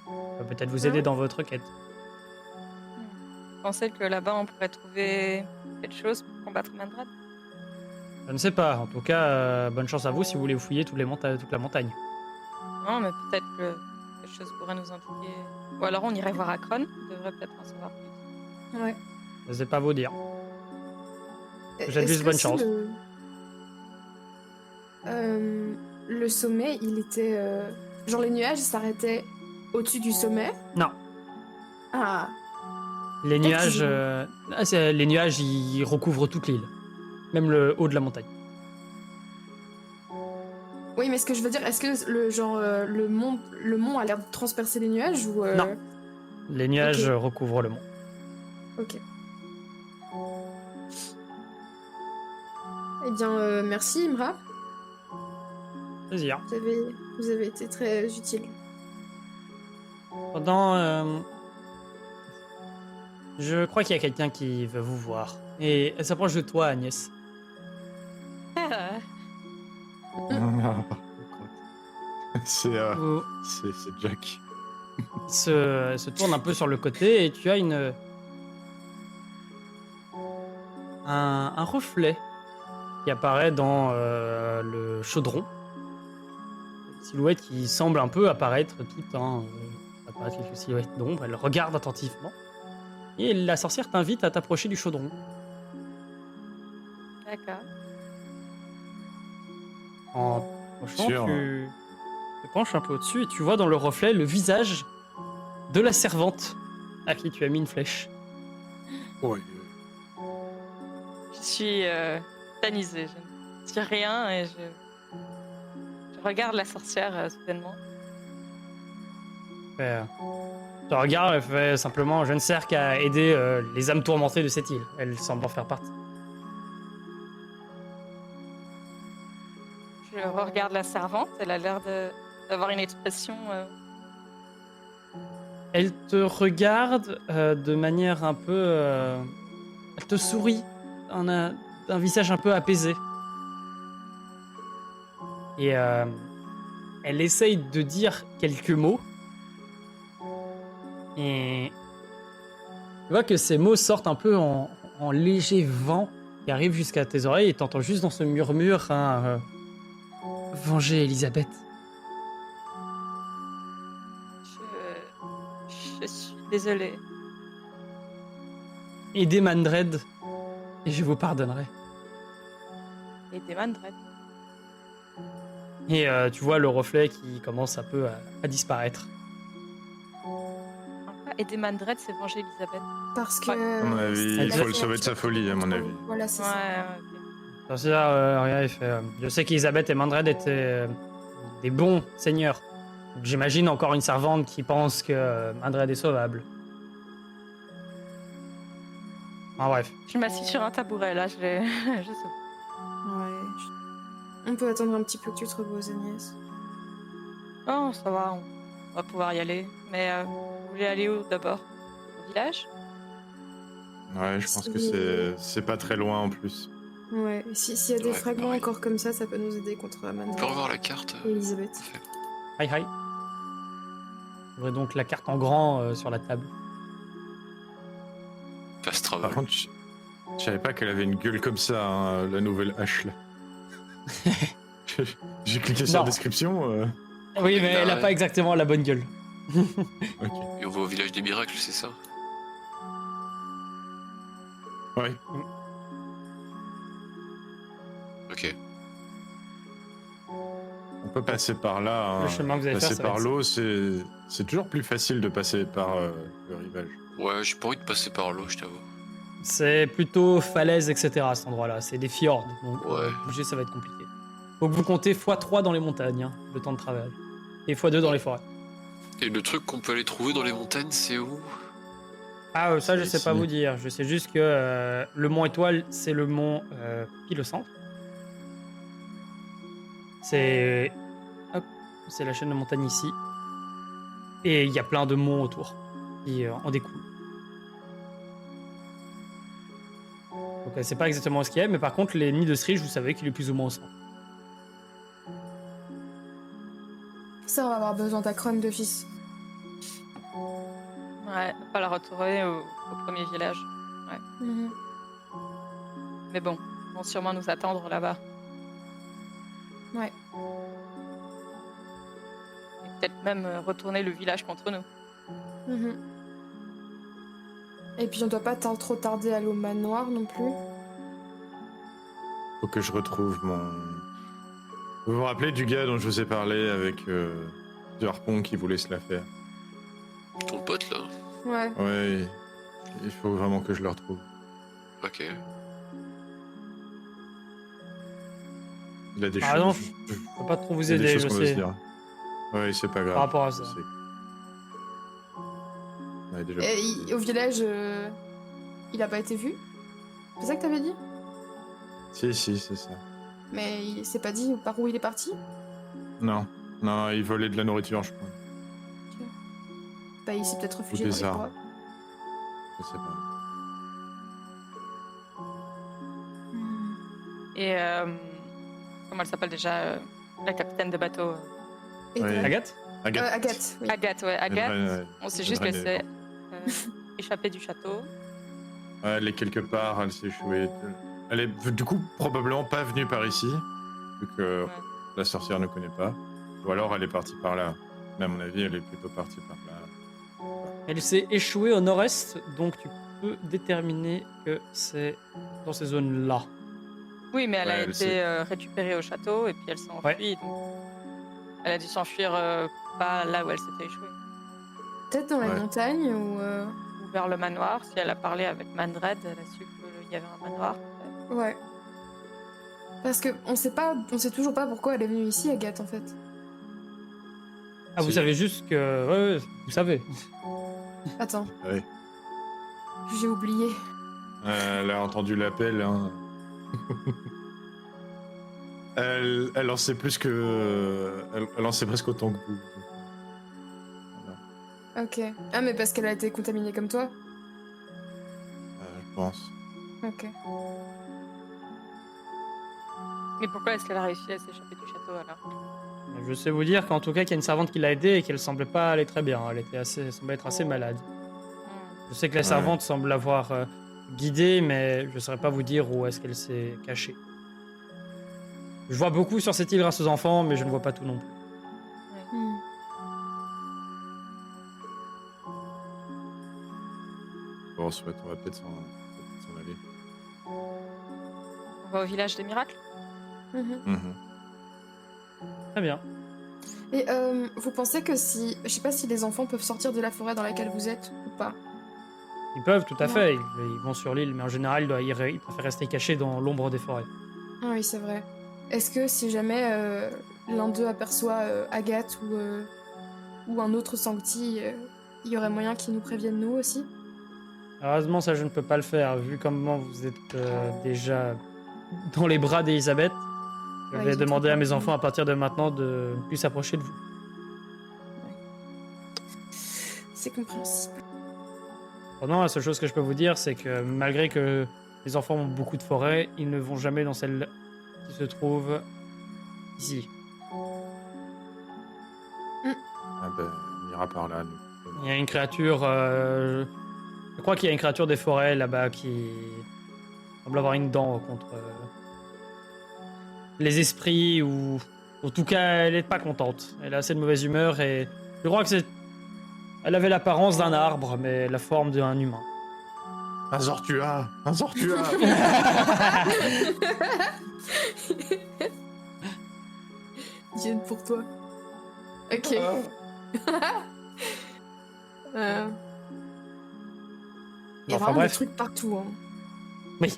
Ça peut peut-être vous aider dans votre quête. Vous pensez que là-bas, on pourrait trouver quelque chose pour combattre Mandred? Je ne sais pas. En tout cas, bonne chance à vous si vous voulez fouiller toute la montagne. Non, mais peut-être que quelque chose pourrait nous indiquer. Ou alors on irait voir Akron, on devrait peut-être en savoir plus. Ouais. Je ne sais pas vous dire. J'ai Est-ce juste que bonne si chance. Le sommet, il était... Genre les nuages s'arrêtaient au-dessus du sommet? Non. Ah. Les nuages, Effectivement. les nuages, ils recouvrent toute l'île. Même le haut de la montagne. Oui, mais ce que je veux dire, est-ce que le mont a l'air de transpercer les nuages ou... Non. Les nuages Ok. recouvrent le mont. Ok. Eh bien, merci Imra. Plaisir. Vous avez été très utile. Pendant... je crois qu'il y a quelqu'un qui veut vous voir. Et elle s'approche de toi, Agnès. C'est Vous- c'est Jack. se tourne un peu sur le côté et tu as un reflet qui apparaît dans le chaudron. Une silhouette qui semble un peu apparaître tout en... apparaître quelques silhouettes d'ombre. Elle regarde attentivement. Et la sorcière t'invite à t'approcher du chaudron. D'accord. En t'approchant, Sûr. tu te penches un peu au-dessus et tu vois dans le reflet le visage de la servante à qui tu as mis une flèche. Ouais. Je suis tétanisée. Je ne dis rien et je regarde la sorcière soudainement. Tu regardes, elle fait simplement je ne sers qu'à aider les âmes tourmentées de cette île. Elle semble en faire partie. Je regarde la servante. Elle a l'air d'avoir une expression. Elle te regarde de manière un peu. Elle te sourit d'un visage un peu apaisé. Et elle essaye de dire quelques mots. Et tu vois que ces mots sortent un peu en léger vent qui arrive jusqu'à tes oreilles et t'entends juste dans ce murmure venger Elisabeth. Je suis désolée. Aidez Mandred et je vous pardonnerai. Et des Mandred. Et tu vois le reflet qui commence un peu à disparaître. aider Mandred, c'est venger Elisabeth? Parce que. À mon avis, il faut le sauver de sa folie, à mon avis. Voilà, c'est Ouais, ça. ok. Dans ce cas, regarde, il fait, je sais qu'Elisabeth et Mandred étaient des bons seigneurs. Donc, j'imagine encore une servante qui pense que Mandred est sauvable. Ah bref. Je m'assis sur un tabouret là, je sais pas. Ouais. On peut attendre un petit peu que tu te reposes, Agnès. Oh, ça va, on va pouvoir y aller. Mais vous voulez aller où d'abord? Au village? Ouais, je pense que c'est pas très loin en plus. Ouais, s'il y a des Ouais, fragments pareil. encore comme ça peut nous aider contre On Amanda peut revoir la carte. et Elisabeth. Hi hi. Ouvrez donc la carte en grand sur la table. Fast Par travel. contre, je savais pas qu'elle avait une gueule comme ça, hein, la nouvelle hache là. J'ai cliqué sur Non. description. Oui, mais elle a Ouais. pas exactement la bonne gueule. Ok. Et on va au village des miracles, c'est ça? Ouais. Ok. On peut passer par là. Hein. Le chemin que vous allez faire, Passer ça va par être l'eau, c'est toujours plus facile de passer par le rivage. Ouais, j'ai pas envie de passer par l'eau, je t'avoue. C'est plutôt falaise, etc. à cet endroit-là. C'est des fjords, donc Ouais. bouger ça va être compliqué. Faut que vous comptez x3 dans les montagnes, hein, le temps de travail. Et x2 dans les forêts. Et le truc qu'on peut aller trouver dans les montagnes, c'est où? Ah, ça, je C'est sais pas ici. vous dire. Je sais juste que le mont Étoile, c'est le mont pile au centre. C'est. Hop, c'est la chaîne de montagne ici. Et il y a plein de monts autour qui en découlent. Donc, c'est pas exactement ce qu'il y a, mais par contre, les nids de Strige, vous savez qu'il est plus ou moins au centre. Ça, on va avoir besoin d'Acron d'office. Ouais, pas la retrouver au premier village. Mhm. Mais bon, ils vont sûrement nous attendre là-bas. Ouais. Et peut-être même retourner le village contre nous. Mhm. Et puis on doit pas trop tarder à aller au manoir non plus. Faut que je retrouve mon. Vous vous rappelez du gars dont je vous ai parlé avec du harpon qui voulait se la faire? Ton pote là? Ouais. Ouais, il faut vraiment que je le retrouve. Ok. Il a des Ah choses. non, je peux pas trop vous il y a des aider, choses je qu'on veut se sais. dire. Ouais, c'est pas grave. Par rapport à ça. je sais. Ouais, déjà. Et au village, il a pas été vu? C'est ça que t'avais dit? Si, c'est ça. Mais il s'est pas dit par où il est parti? Non, il volait de la nourriture, je crois. Bah il s'est peut-être réfugié des dans les armes. bois. Je sais pas. Hmm. Et comment elle s'appelle déjà la capitaine de bateau? Et Ouais. de- Agathe Agathe. Agathe, oui. Agathe, ouais, Agathe. Ouais, On s'est juste Reine, laissé échapper du château. elle est quelque part, elle s'est échouée. Elle est du coup probablement pas venue par ici, vu que Ouais. la sorcière ne connaît pas. Ou alors elle est partie par là. Mais à mon avis, elle est plutôt partie par là. Elle s'est échouée au nord-est, donc tu peux déterminer que c'est dans ces zones-là. Oui, mais elle Ouais, a elle été sait. récupérée au château et puis elle s'est enfuie. Donc elle a dû s'enfuir pas là où elle s'était échouée. Peut-être dans les Ouais. montagnes ou. Ou vers le manoir. Si elle a parlé avec Mandred, elle a su qu'il y avait un manoir. Ouais. Parce que on sait toujours pas pourquoi elle est venue ici, Agathe, en fait. Ah, vous Si. savez juste que. Ouais, vous savez. Attends, Ouais. j'ai oublié. Elle a entendu l'appel. Hein. elle en sait plus que. Elle en sait presque autant que vous. Voilà. Ok. Ah, mais parce qu'elle a été contaminée comme toi? Je pense. Ok. Mais pourquoi est-ce qu'elle a réussi à s'échapper du château alors? Je sais vous dire qu'en tout cas, qu'il y a une servante qui l'a aidée et qu'elle semblait pas aller très bien. Elle semblait être assez malade. Je sais que la Ouais. servante semble l'avoir guidée, mais je saurais pas vous dire où est-ce qu'elle s'est cachée. Je vois beaucoup sur cette île grâce aux enfants, mais je ne vois pas tout non plus. Hmm. Bon, soit on va peut-être s'en aller. On va au village des miracles? Mhm. Mhm. Très bien. Et vous pensez que si... Je sais pas si les enfants peuvent sortir de la forêt dans laquelle vous êtes ou pas. Ils peuvent, tout à Non. fait. Ils vont sur l'île, mais en général, ils préfèrent rester cachés dans l'ombre des forêts. Ah oui, c'est vrai. Est-ce que si jamais l'un d'eux aperçoit Agathe ou un autre sancti, il y aurait moyen qu'ils nous préviennent nous aussi? Heureusement, ça, je ne peux pas le faire, vu comment vous êtes déjà dans les bras d'Elisabeth. Je Ouais, vais ils ont demander trop à mes peur. enfants à partir de maintenant de ne plus s'approcher de vous. C'est compréhensible. Pendant, la seule chose que je peux vous dire, c'est que malgré que les enfants ont beaucoup de forêts, ils ne vont jamais dans celle qui se trouve ici. Ah ben, on ira par là. nous. Il y a une créature... je crois qu'il y a une créature des forêts là-bas qui semble avoir une dent contre les esprits ou... En tout cas, elle n'est pas contente. Elle a assez de mauvaise humeur et je crois que c'est... Elle avait l'apparence d'un arbre, mais la forme d'un humain. Un Zortua. Un Zortua. Diane pour toi. Ok. Il y a Enfin, vraiment bref. des trucs partout. Hein. Oui.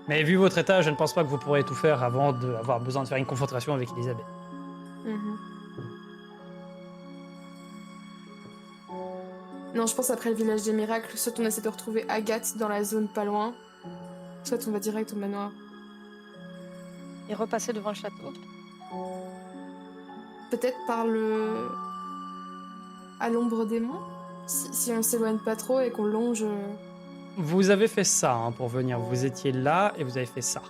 Mais vu votre état, je ne pense pas que vous pourrez tout faire avant d'avoir besoin de faire une confrontation avec Elisabeth. Mhm. Non, je pense après le village des miracles, soit on essaie de retrouver Agathe dans la zone pas loin, soit on va direct au manoir. Et repasser devant le château. Peut-être par le... à l'ombre des monts, si on s'éloigne pas trop et qu'on longe... Vous avez fait ça hein, pour venir. Vous étiez là et vous avez fait ça.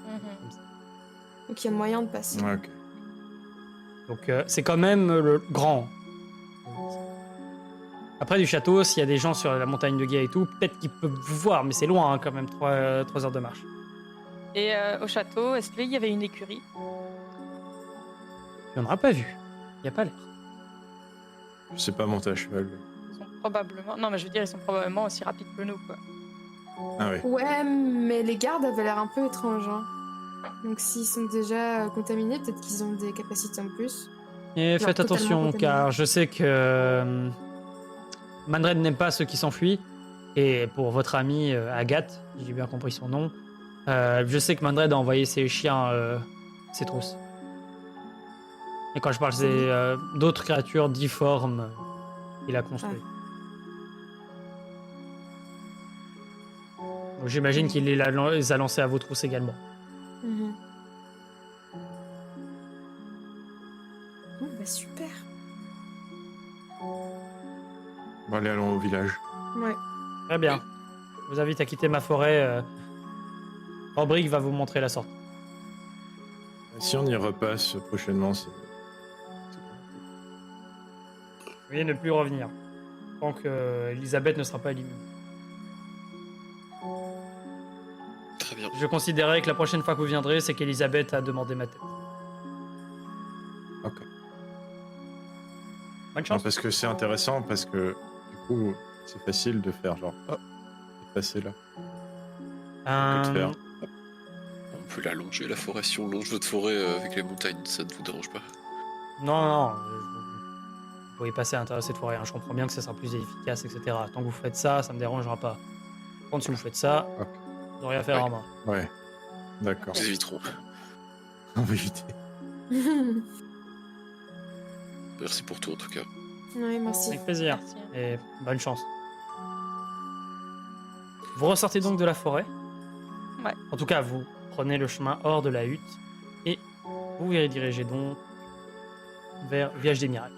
Mhm. Donc il y a moyen de passer. Ouais, ok. Donc c'est quand même le grand. Après du château, s'il y a des gens sur la montagne de Guet et tout, peut-être qu'ils peuvent vous voir, mais c'est loin hein, quand même, 3 heures de marche. Et au château, est-ce qu'il y avait une écurie? Il n'y en aura pas vu. Il n'y a pas l'air. Je sais pas monter à cheval. Ils sont probablement... Non, mais je veux dire, ils sont probablement aussi rapides que nous, quoi. Ah oui. Ouais, mais les gardes avaient l'air un peu étranges. Hein. Donc s'ils sont déjà contaminés, peut-être qu'ils ont des capacités en plus. Et faites totalement attention, contaminé. car je sais que Mandred n'aime pas ceux qui s'enfuient. Et pour votre amie Agathe, si j'ai bien compris son nom, je sais que Mandred a envoyé ses chiens, ses trousses. Et quand je parle d'autres créatures difformes qu'il a construites. Donc, j'imagine qu'il les a lancés à vos trousses également. Mhm. Bon, bah super. Bon, allez, allons au village. Ouais. Très bien. Je vous invite à quitter ma forêt. Robrick va vous montrer la sortie. Si on y repasse prochainement, c'est... Veuillez ne plus revenir. Tant que Elisabeth ne sera pas éliminée. Très bien. Je considérerais que la prochaine fois que vous viendrez, c'est qu'Elisabeth a demandé ma tête. Ok. Bonne Non, chance. parce que c'est intéressant, parce que du coup, c'est facile de faire genre, oh, de passer là. Que de faire. On peut la longer, la forêt. Si on longe votre forêt avec les montagnes, ça ne vous dérange pas? Non, vous pouvez passer à l'intérieur de cette forêt. Hein. Je comprends bien que ça sera plus efficace, etc. Tant que vous faites ça, ça me dérangera pas. Par contre, si vous faites ça, Ok. vous n'aurez rien à faire Ouais. en main. Ouais. D'accord. Nous éviterons. On va éviter. Merci pour tout en tout cas. Ouais, merci. Avec plaisir. Merci. Et bonne chance. Vous ressortez donc de la forêt. Ouais. En tout cas, vous prenez le chemin hors de la hutte et vous vous dirigez donc vers Village des Miracles.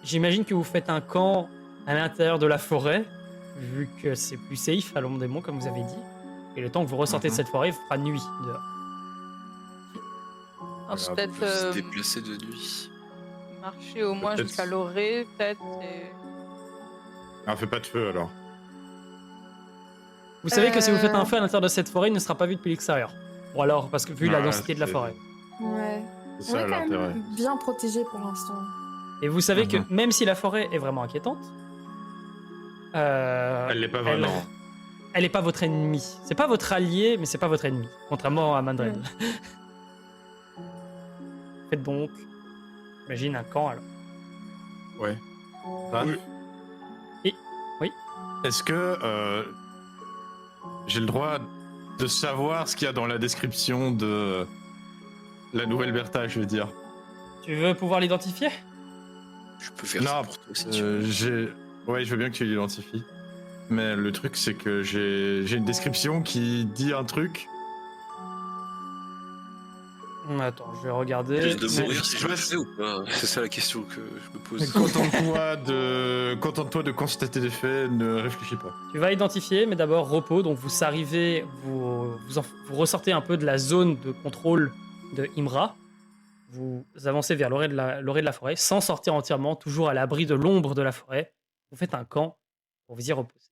J'imagine que vous faites un camp à l'intérieur de la forêt, vu que c'est plus safe à l'ombre des monts, comme vous avez dit. Et le temps que vous ressortez de cette forêt, il fera nuit dehors. On Voilà, peut peut-être On peut se déplacer de nuit. marcher au moins Peut-être- jusqu'à l'orée, peut-être. Et... Ah, fais pas de feu alors. Vous savez que si vous faites un feu à l'intérieur de cette forêt, il ne sera pas vu depuis l'extérieur. Ou alors, parce que vu la Ouais, densité de la c'est- forêt. Ouais. C'est On ça est quand l'intérêt. même bien protégé pour l'instant. Et vous savez que Mhm. même si la forêt est vraiment inquiétante, Elle l'est pas vraiment. elle n'est pas votre ennemi. C'est pas votre allié, mais c'est pas votre ennemi. Contrairement à Mandred. faites donc, j'imagine, un camp alors. Ouais. Ran, Oui. est-ce que j'ai le droit de savoir ce qu'il y a dans la description de la nouvelle Bertha, je veux dire? Tu veux pouvoir l'identifier? Je peux faire ça Non, pour toi si tu veux. Ouais, je veux bien que tu l'identifies. Mais le truc, c'est que j'ai une description qui dit un truc. Attends, je vais regarder. Je risque de mais- mourir si je le Ouais, fais ou pas? C'est ça la question que je me pose. Contente-toi de constater des faits, ne réfléchis pas. Tu vas identifier, mais d'abord repos. Donc vous arrivez, vous ressortez un peu de la zone de contrôle de Imra. Vous avancez vers l'orée de la forêt, sans sortir entièrement, toujours à l'abri de l'ombre de la forêt. Vous faites un camp pour vous y reposer.